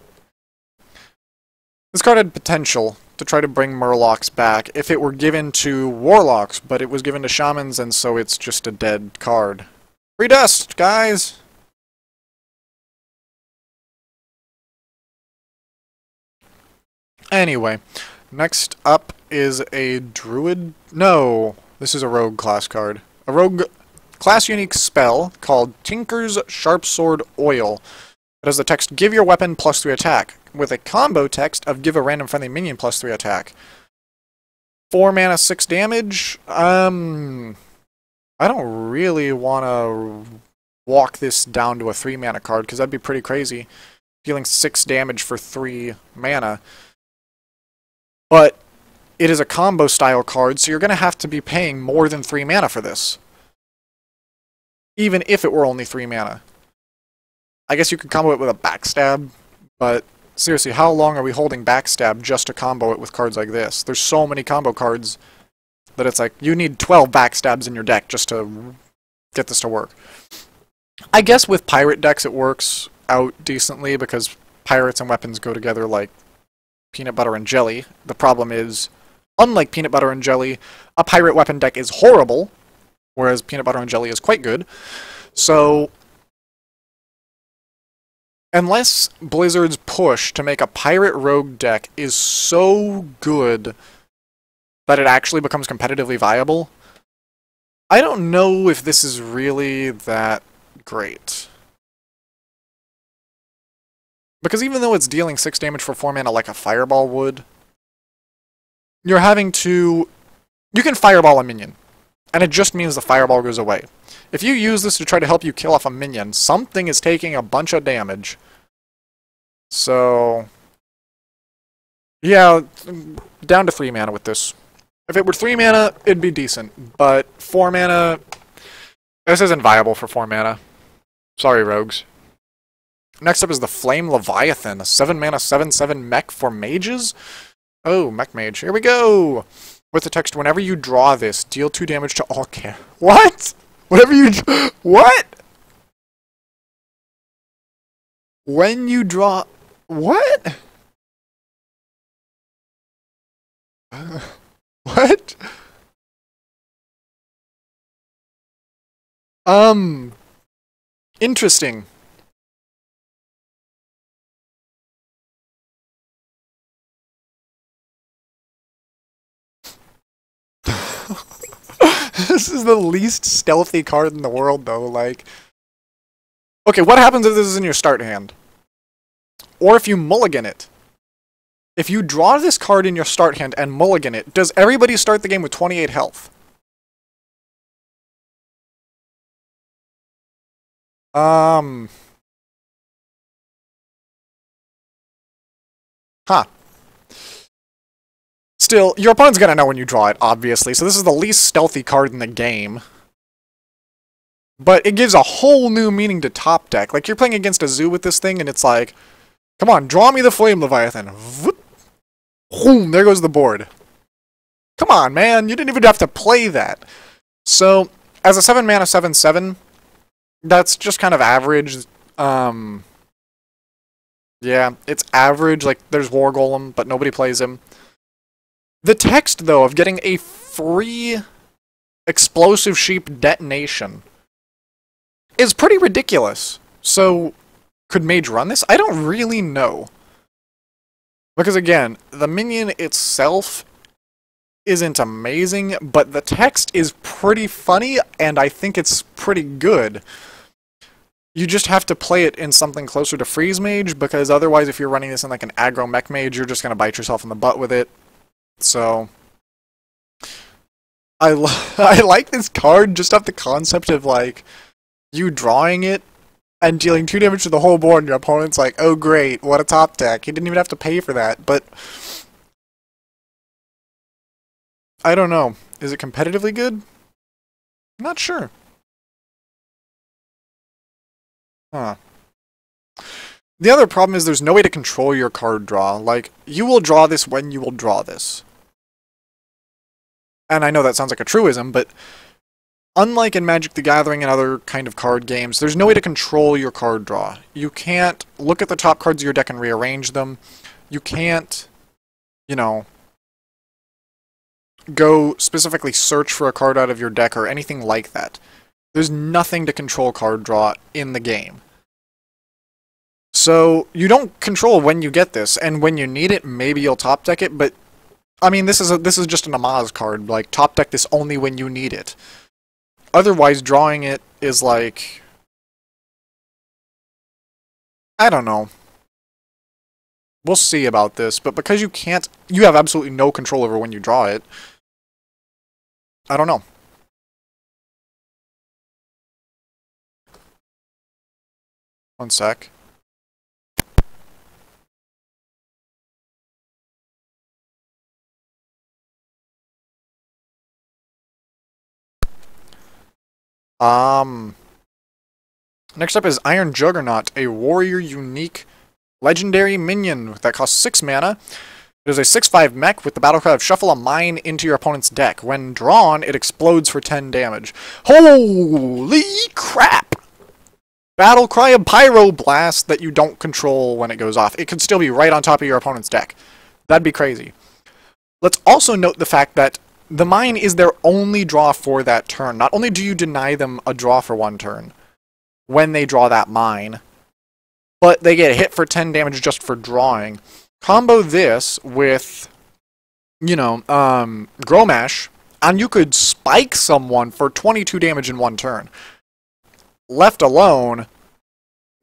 This card had potential to try to bring Murlocs back if it were given to Warlocks, but it was given to Shamans, and so it's just a dead card. Free dust, guys! Anyway, next up is a Druid... no, this is a Rogue class card. A Rogue class unique spell called Tinker's Sharpsword Oil. It has the text, give your weapon +3 attack, with a combo text of give a random friendly minion +3 attack. 4 mana, 6 damage. I don't really want to walk this down to a 3 mana card, because that'd be pretty crazy. Dealing 6 damage for 3 mana. But it is a combo style card, so you're going to have to be paying more than 3 mana for this. Even if it were only 3 mana. I guess you could combo it with a backstab, but seriously, how long are we holding backstab just to combo it with cards like this? There's so many combo cards that it's like, you need 12 backstabs in your deck just to get this to work. I guess with pirate decks it works out decently, because pirates and weapons go together like peanut butter and jelly. The problem is, unlike peanut butter and jelly, a pirate weapon deck is horrible, whereas peanut butter and jelly is quite good. So... unless Blizzard's push to make a pirate rogue deck is so good that it actually becomes competitively viable, I don't know if this is really that great. Because even though it's dealing 6 damage for 4 mana like a Fireball would, you're having to... You can Fireball a minion, and it just means the Fireball goes away. If you use this to try to help you kill off a minion, something is taking a bunch of damage. So... yeah, down to 3 mana with this. If it were 3 mana, it'd be decent, but 4 mana... This isn't viable for 4 mana. Sorry, rogues. Next up is the Flame Leviathan, a 7 mana 7/7 mech for mages. Oh, mech mage. Here we go! With the text, whenever you draw this, deal 2 damage to all What? Whenever you... What? When you draw... What? What? Interesting. This is the least stealthy card in the world, though, like... Okay, what happens if this is in your start hand? Or if you mulligan it? If you draw this card in your start hand and mulligan it, does everybody start the game with 28 health? Huh. Still, your opponent's gonna know when you draw it, obviously, so this is the least stealthy card in the game. But it gives a whole new meaning to top deck. Like, you're playing against a zoo with this thing, and it's like, come on, draw me the Flame Leviathan. Boom, there goes the board. Come on, man, you didn't even have to play that. So, as a 7 mana 7/7, that's just kind of average. Yeah, it's average. Like, there's War Golem, but nobody plays him. The text, though, of getting a free Explosive Sheep Detonation is pretty ridiculous. So, could Mage run this? I don't really know. Because, again, the minion itself isn't amazing, but the text is pretty funny, and I think it's pretty good. You just have to play it in something closer to Freeze Mage, because otherwise if you're running this in like an aggro mech mage, you're just going to bite yourself in the butt with it. So, I like this card just off the concept of, like, you drawing it and dealing 2 damage to the whole board, and your opponent's like, oh great, what a top deck. He didn't even have to pay for that, but... I don't know. Is it competitively good? I'm not sure. Huh. The other problem is there's no way to control your card draw. Like, you will draw this when you will draw this. And I know that sounds like a truism, but unlike in Magic the Gathering and other kind of card games, there's no way to control your card draw. You can't look at the top cards of your deck and rearrange them. You can't, you know, go specifically search for a card out of your deck or anything like that. There's nothing to control card draw in the game. So, you don't control when you get this, and when you need it, maybe you'll top deck it, but I mean, this is just an Amaz card. Like, top deck this only when you need it. Otherwise, drawing it is like... I don't know. We'll see about this, but because you can't... You have absolutely no control over when you draw it. I don't know. One sec. Next up is Iron Juggernaut, a warrior unique legendary minion that costs 6 mana. It is a 6/5 mech with the battle cry of Shuffle a Mine into your opponent's deck. When drawn, it explodes for 10 damage. Holy crap! Battle cry of Pyroblast that you don't control when it goes off. It could still be right on top of your opponent's deck. That'd be crazy. Let's also note the fact that the mine is their only draw for that turn. Not only do you deny them a draw for 1 turn when they draw that mine, but they get hit for 10 damage just for drawing. Combo this with, you know, Gromash, and you could spike someone for 22 damage in one turn. Left alone,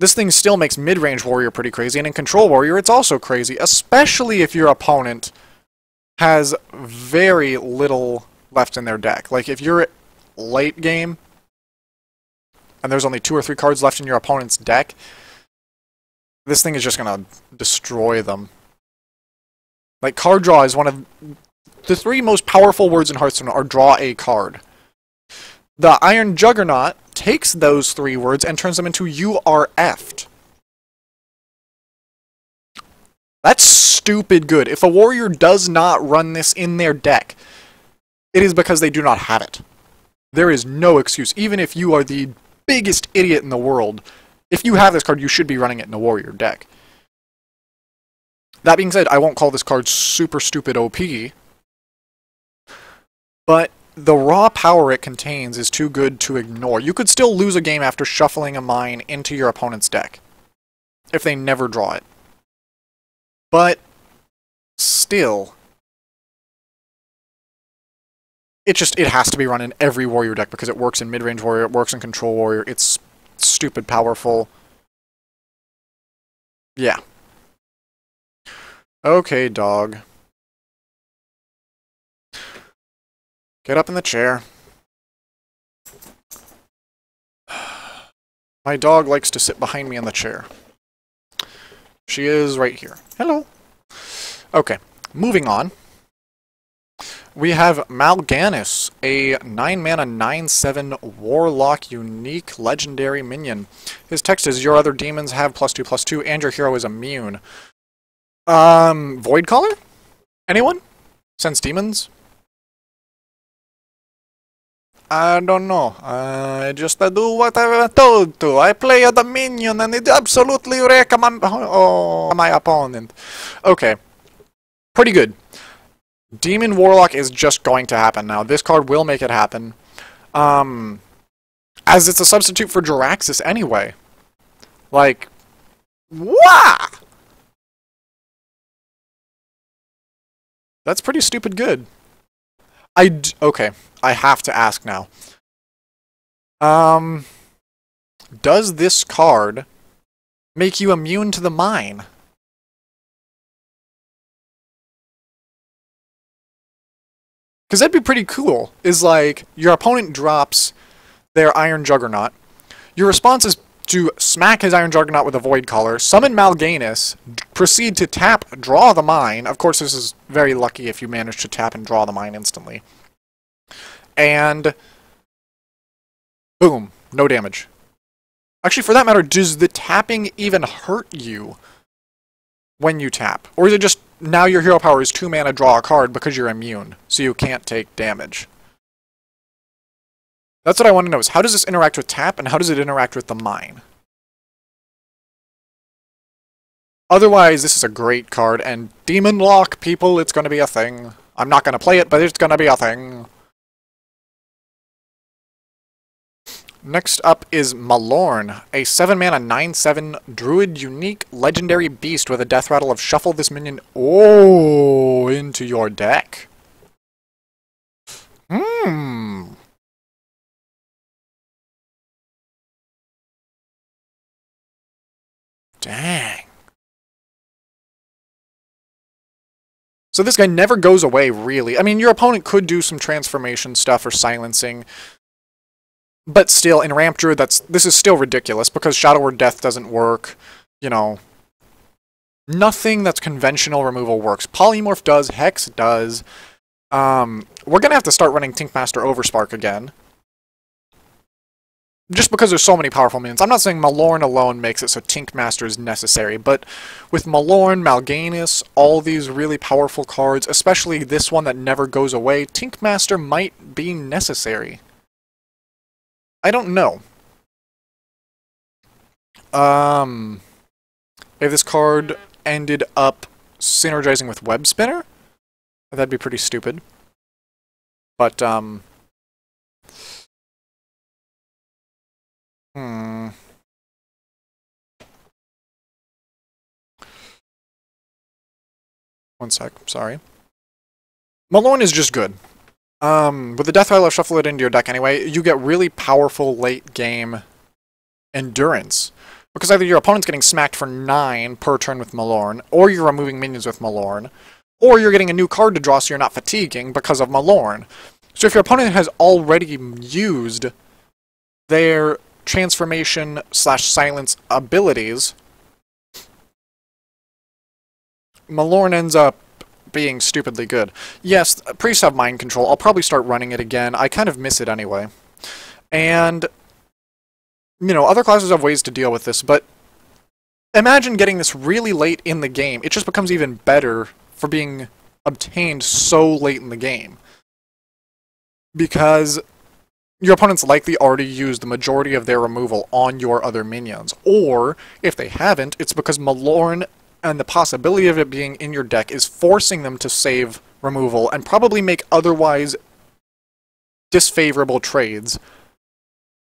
this thing still makes mid-range warrior pretty crazy, and in control warrior it's also crazy, especially if your opponent has very little left in their deck. Like, if you're late game, and there's only 2 or 3 cards left in your opponent's deck, this thing is just gonna destroy them. Like, card draw is one of the 3 most powerful words in Hearthstone are draw a card. The Iron Juggernaut takes those 3 words and turns them into you are effed. That's stupid good. If a warrior does not run this in their deck, it is because they do not have it. There is no excuse. Even if you are the biggest idiot in the world, if you have this card, you should be running it in a warrior deck. That being said, I won't call this card super stupid OP, but the raw power it contains is too good to ignore. You could still lose a game after shuffling a mine into your opponent's deck, if they never draw it. But still, it has to be run in every warrior deck because it works in mid-range warrior, it works in control warrior, it's stupid powerful. Yeah. Okay, dog. Get up in the chair. My dog likes to sit behind me in the chair. She is right here. Hello. Okay, moving on. We have Mal'Ganis, a 9-mana 9/7 Warlock unique legendary minion. His text is, your other demons have +2/+2 and your hero is immune. Void Caller? Anyone? Sense demons? I don't know. I just do what I'm told to. I play the minion and it absolutely wreck my opponent. Okay. Pretty good. Demon Warlock is just going to happen now. This card will make it happen. As it's a substitute for Jiraxis anyway. Like, wah! That's pretty stupid good. Okay, I have to ask now. Does this card make you immune to the mine? Because that'd be pretty cool. Is like, your opponent drops their Iron Juggernaut. Your response is to smack his Iron Juggernaut with a Void Caller, summon Mal'Ganis, proceed to tap, draw the mine. Of course, this is very lucky if you manage to tap and draw the mine instantly. And boom, no damage. Actually, for that matter, does the tapping even hurt you when you tap? Or is it just, now your hero power is 2 mana, draw a card because you're immune, so you can't take damage? That's what I want to know, is how does this interact with tap, and how does it interact with the mine? Otherwise, this is a great card, and Demon Lock, people, it's going to be a thing. I'm not going to play it, but it's going to be a thing. Next up is Malorn, a 7-mana 9/7 Druid unique legendary beast with a death rattle of shuffle this minion into your deck. Dang. So this guy never goes away, really. I mean, your opponent could do some transformation stuff or silencing, but still, in Ramp Druid, this is still ridiculous, because Shadow Word Death doesn't work, you know. Nothing that's conventional removal works. Polymorph does, Hex does. We're gonna have to start running Tinkmaster Overspark again. Just because there's so many powerful minions. I'm not saying Malorn alone makes it so Tinkmaster is necessary, but with Malorn, Mal'Ganis, all these really powerful cards, especially this one that never goes away, Tinkmaster might be necessary. I don't know. If this card ended up synergizing with Web Spinner, that'd be pretty stupid. But, One sec, sorry. Malorn is just good. With the Death Rattle, shuffle it into your deck anyway, you get really powerful late game endurance. Because either your opponent's getting smacked for 9 per turn with Malorn, or you're removing minions with Malorn, or you're getting a new card to draw so you're not fatiguing because of Malorn. So if your opponent has already used their transformation / silence abilities, Malorn ends up being stupidly good. Yes, priests have mind control. I'll probably start running it again. I kind of miss it anyway. And, you know, other classes have ways to deal with this, but imagine getting this really late in the game. It just becomes even better for being obtained so late in the game. Because your opponent's likely already used the majority of their removal on your other minions. Or, if they haven't, it's because Malorn and the possibility of it being in your deck is forcing them to save removal and probably make otherwise disfavorable trades.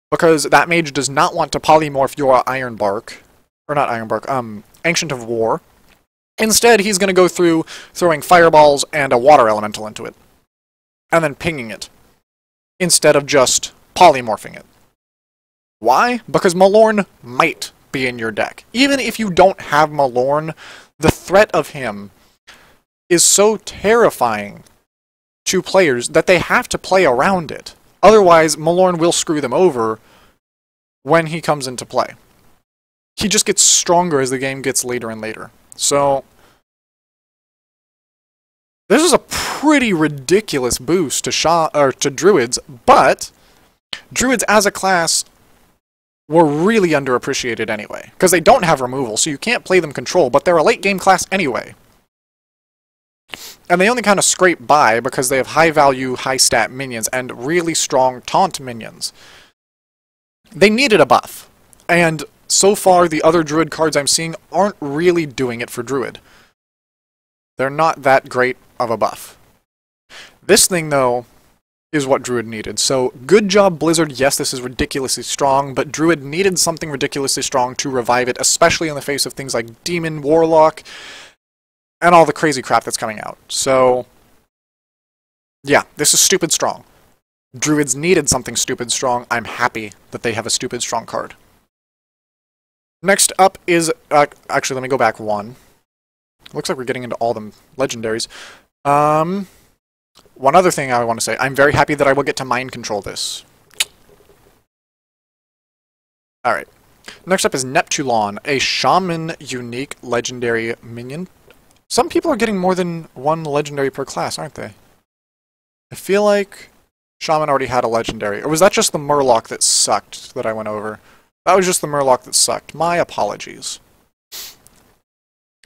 Because that mage does not want to polymorph your Ironbark, or not Ironbark, Ancient of War. Instead, he's going to go through throwing fireballs and a water elemental into it. And then pinging it. Instead of just polymorphing it. Why? Because Malorn might be in your deck. Even if you don't have Malorn, the threat of him is so terrifying to players that they have to play around it. Otherwise, Malorn will screw them over when he comes into play. He just gets stronger as the game gets later and later. So, this is a pretty ridiculous boost to Druids, but Druids as a class were really underappreciated anyway, because they don't have removal, so you can't play them control, but they're a late game class anyway. And they only kind of scrape by because they have high value, high stat minions, and really strong taunt minions. They needed a buff, and so far the other Druid cards I'm seeing aren't really doing it for Druid. They're not that great of a buff. This thing, though, is what Druid needed. So, good job, Blizzard. Yes, this is ridiculously strong, but Druid needed something ridiculously strong to revive it, especially in the face of things like Demon, Warlock, and all the crazy crap that's coming out. So, yeah, this is stupid strong. Druids needed something stupid strong. I'm happy that they have a stupid strong card. Next up is... actually, let me go back one. Looks like we're getting into all the legendaries. One other thing I want to say. I'm very happy that I will get to mind control this. Alright. Next up is Neptulon, a Shaman unique legendary minion. Some people are getting more than one legendary per class, aren't they? I feel like Shaman already had a legendary. Or was that just the Murloc that sucked that I went over? That was just the Murloc that sucked. My apologies.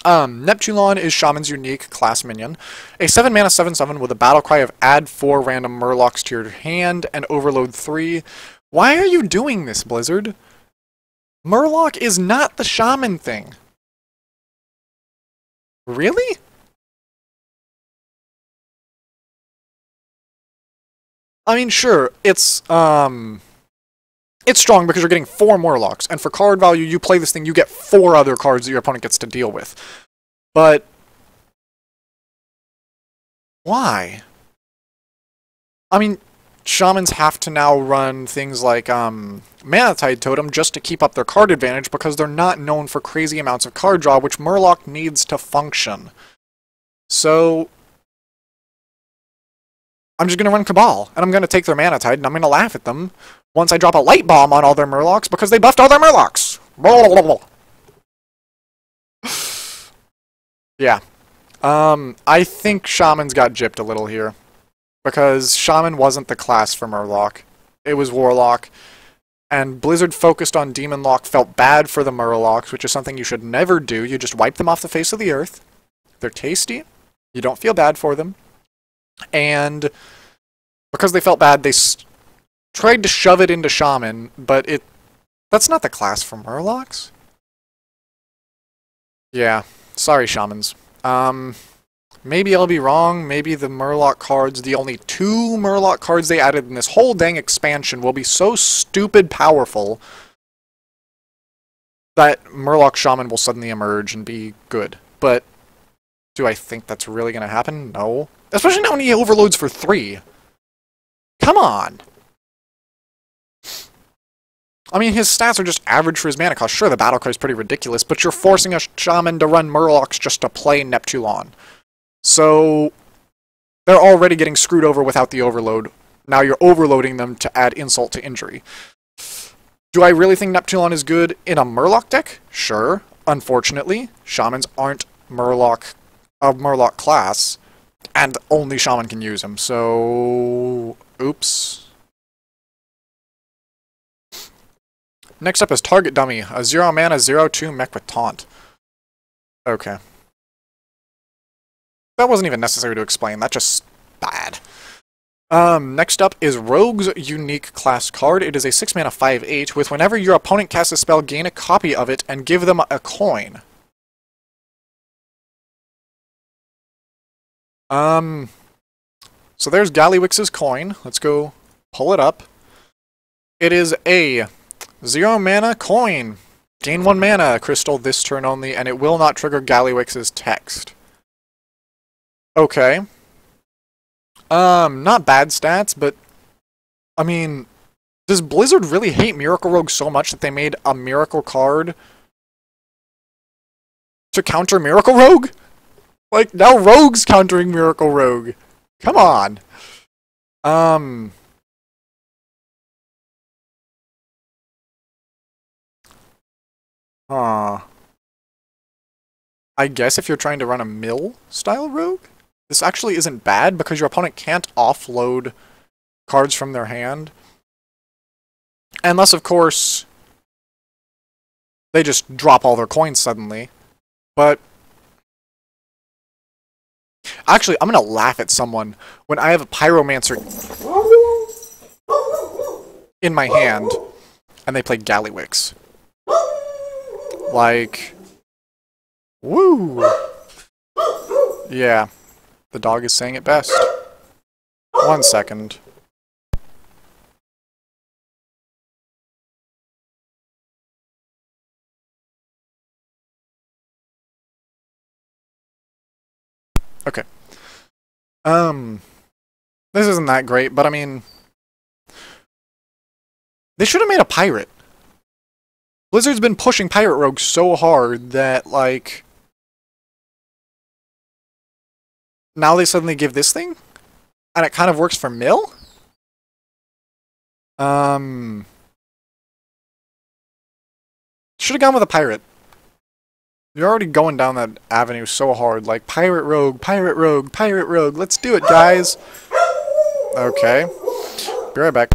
Neptulon is Shaman's unique class minion. A 7-mana 7/7 with a battle cry of add 4 random Murlocs to your hand and overload 3. Why are you doing this, Blizzard? Murloc is not the Shaman thing. Really? I mean, sure, it's strong because you're getting 4 Murlocs, and for card value, you play this thing, you get 4 other cards that your opponent gets to deal with. But why? I mean, Shamans have to now run things like Mana-Tide Totem just to keep up their card advantage because they're not known for crazy amounts of card draw, which Murloc needs to function. So I'm just going to run Cabal, and I'm going to take their Mana-Tide, and I'm going to laugh at them once I drop a Light Bomb on all their Murlocs because they buffed all their Murlocs! Blah, blah, blah. Yeah. I think Shaman's got gypped a little here. Because Shaman wasn't the class for Murloc. It was Warlock. And Blizzard focused on Demon Lock, felt bad for the Murlocs, which is something you should never do. You just wipe them off the face of the earth. They're tasty. You don't feel bad for them. And because they felt bad, they tried to shove it into Shaman, but that's not the class for Murlocs. Yeah. Sorry, Shamans. Maybe I'll be wrong. Maybe the Murloc cards, the only 2 Murloc cards they added in this whole dang expansion, will be so stupid powerful that Murloc Shaman will suddenly emerge and be good. But Do I think that's really going to happen? No. Especially now when he overloads for 3. Come on! I mean, his stats are just average for his mana cost. Sure, the battle card is pretty ridiculous, but you're forcing a shaman to run Murlocs just to play Neptulon. So, they're already getting screwed over without the overload. Now you're overloading them to add insult to injury. Do I really think Neptulon is good in a Murloc deck? Sure. Unfortunately, shamans aren't Murloc of Murloc class, and only shaman can use him, so... oops. Next up is Target Dummy, a 0 mana 0/2 mech with Taunt. Okay. That wasn't even necessary to explain, that's just bad. Next up is Rogue's Unique Class card. It is a 6 mana 5/8 with whenever your opponent casts a spell, gain a copy of it and give them a coin. So there's Gallywix's coin. Let's go pull it up. It is a 0 mana coin. Gain 1 mana crystal this turn only, and it will not trigger Gallywix's text. Okay. Not bad stats, but I mean, does Blizzard really hate Miracle Rogue so much that they made a Miracle card to counter Miracle Rogue? Like, now Rogue's countering Miracle Rogue. Come on. I guess if you're trying to run a mill-style rogue, this actually isn't bad because your opponent can't offload cards from their hand. Unless, of course, they just drop all their coins suddenly. But actually, I'm gonna laugh at someone when I have a Pyromancer in my hand and they play Gallywix. Like, woo! Yeah, the dog is saying it best. 1 second. Okay. This isn't that great, but I mean, they should have made a pirate. Blizzard's been pushing Pirate Rogue so hard that, like, now they suddenly give this thing? And it kind of works for mill? Should have gone with a pirate. You're already going down that avenue so hard, like, Pirate Rogue, Pirate Rogue, Pirate Rogue, let's do it, guys! Okay. Be right back.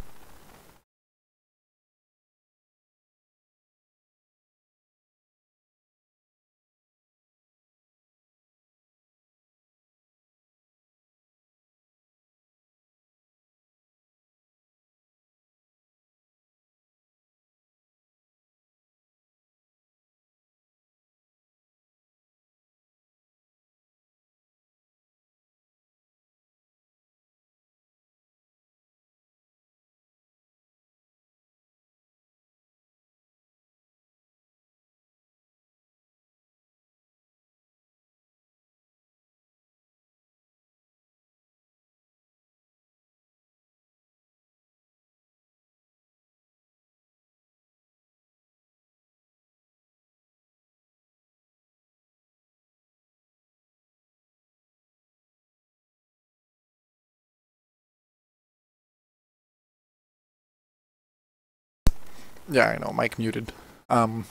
Yeah, I know, mic muted. You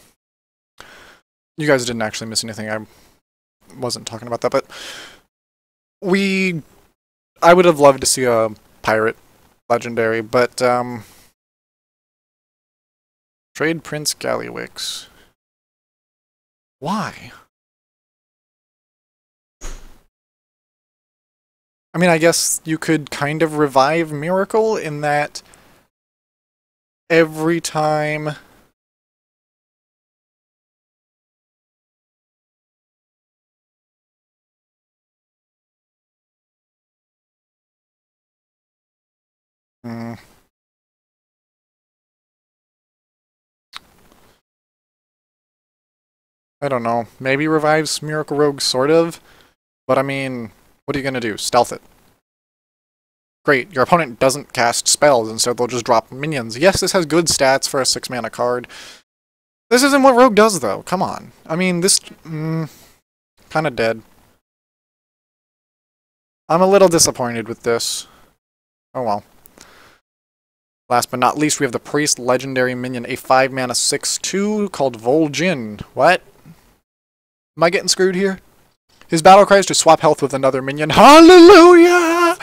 guys didn't actually miss anything. I wasn't talking about that, but I would have loved to see a pirate legendary, but trade Prince Gallywix. Why? I mean, I guess you could kind of revive Miracle in that every time I don't know. Maybe revives Miracle Rogue, sort of. But I mean, what are you gonna do? Stealth it. Great, your opponent doesn't cast spells, and so they'll just drop minions. Yes, this has good stats for a 6-mana card. This isn't what Rogue does, though. Come on. I mean, this... kind of dead. I'm a little disappointed with this. Oh well. Last but not least, we have the Priest Legendary Minion, a 5-mana 6/2 called Vol'jin. What? Am I getting screwed here? His battle cry is to swap health with another minion. Hallelujah!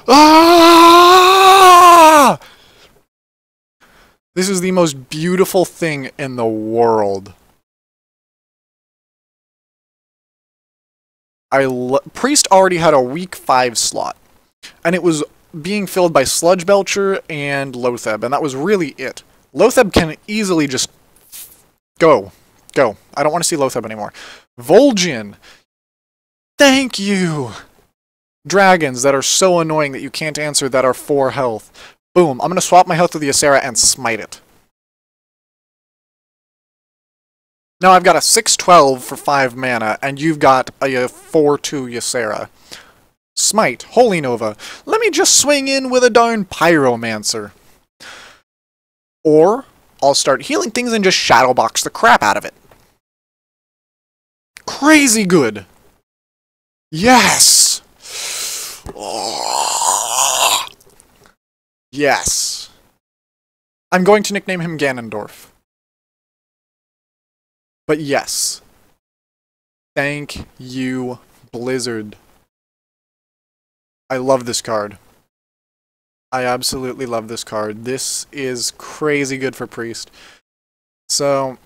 Ah! This is the most beautiful thing in the world. Priest already had a weak 5 slot, and it was being filled by Sludge Belcher and Lotheb, and that was really it. Lotheb can easily just go. Go. I don't want to see Lotheb anymore. Vol'jin! Thank you! Dragons that are so annoying that you can't answer that are 4 health. Boom. I'm going to swap my health with the Ysera and smite it. Now I've got a 6/12 for 5 mana, and you've got a 4/2 Ysera. Smite, Holy Nova. Let me just swing in with a darn Pyromancer. Or, I'll start healing things and just Shadowbox the crap out of it. Crazy good! Yes! Oh. Yes. I'm going to nickname him Ganondorf. But yes. Thank you, Blizzard. I love this card. I absolutely love this card. This is crazy good for Priest. So,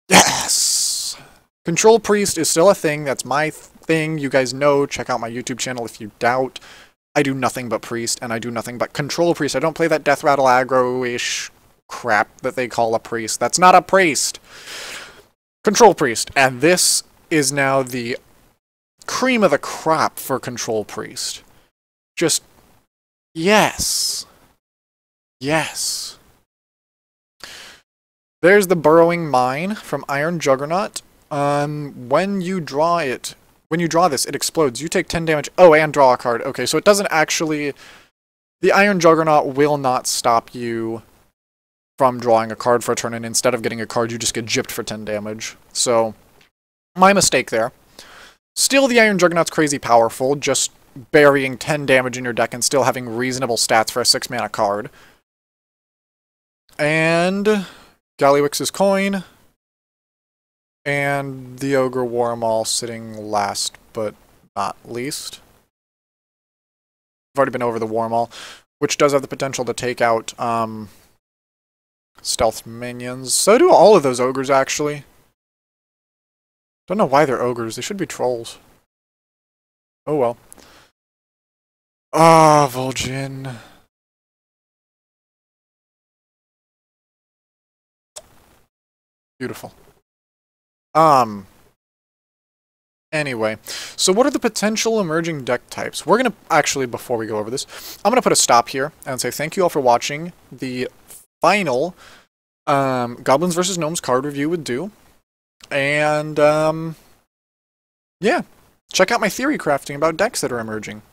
yes! Control Priest is still a thing. That's my thing. You guys know. Check out my YouTube channel if you doubt. I do nothing but Priest, and I do nothing but Control Priest. I don't play that Death Rattle aggro-ish crap that they call a Priest. That's not a Priest! Control Priest. And this is now the cream of the crop for Control Priest. Just, yes. Yes. There's the Burrowing Mine from Iron Juggernaut. When you draw this, it explodes. You take 10 damage. Oh, and draw a card. Okay, so it doesn't actually... The Iron Juggernaut will not stop you from drawing a card for a turn, and instead of getting a card, you just get gypped for 10 damage. So, my mistake there. Still, the Iron Juggernaut's crazy powerful, just burying 10 damage in your deck and still having reasonable stats for a 6-mana card. And Gallywix's Coin. And the Ogre Warmaul sitting last but not least. I've already been over the Warmaul, which does have the potential to take out stealth minions. So do all of those ogres, actually. Don't know why they're ogres. They should be trolls. Oh well. Ah, Vol'jin. Beautiful. Anyway, so what are the potential emerging deck types? We're gonna, actually, before we go over this, I'm gonna put a stop here and say thank you all for watching the final Goblins vs. Gnomes card review with Du. And, yeah, check out my theory crafting about decks that are emerging.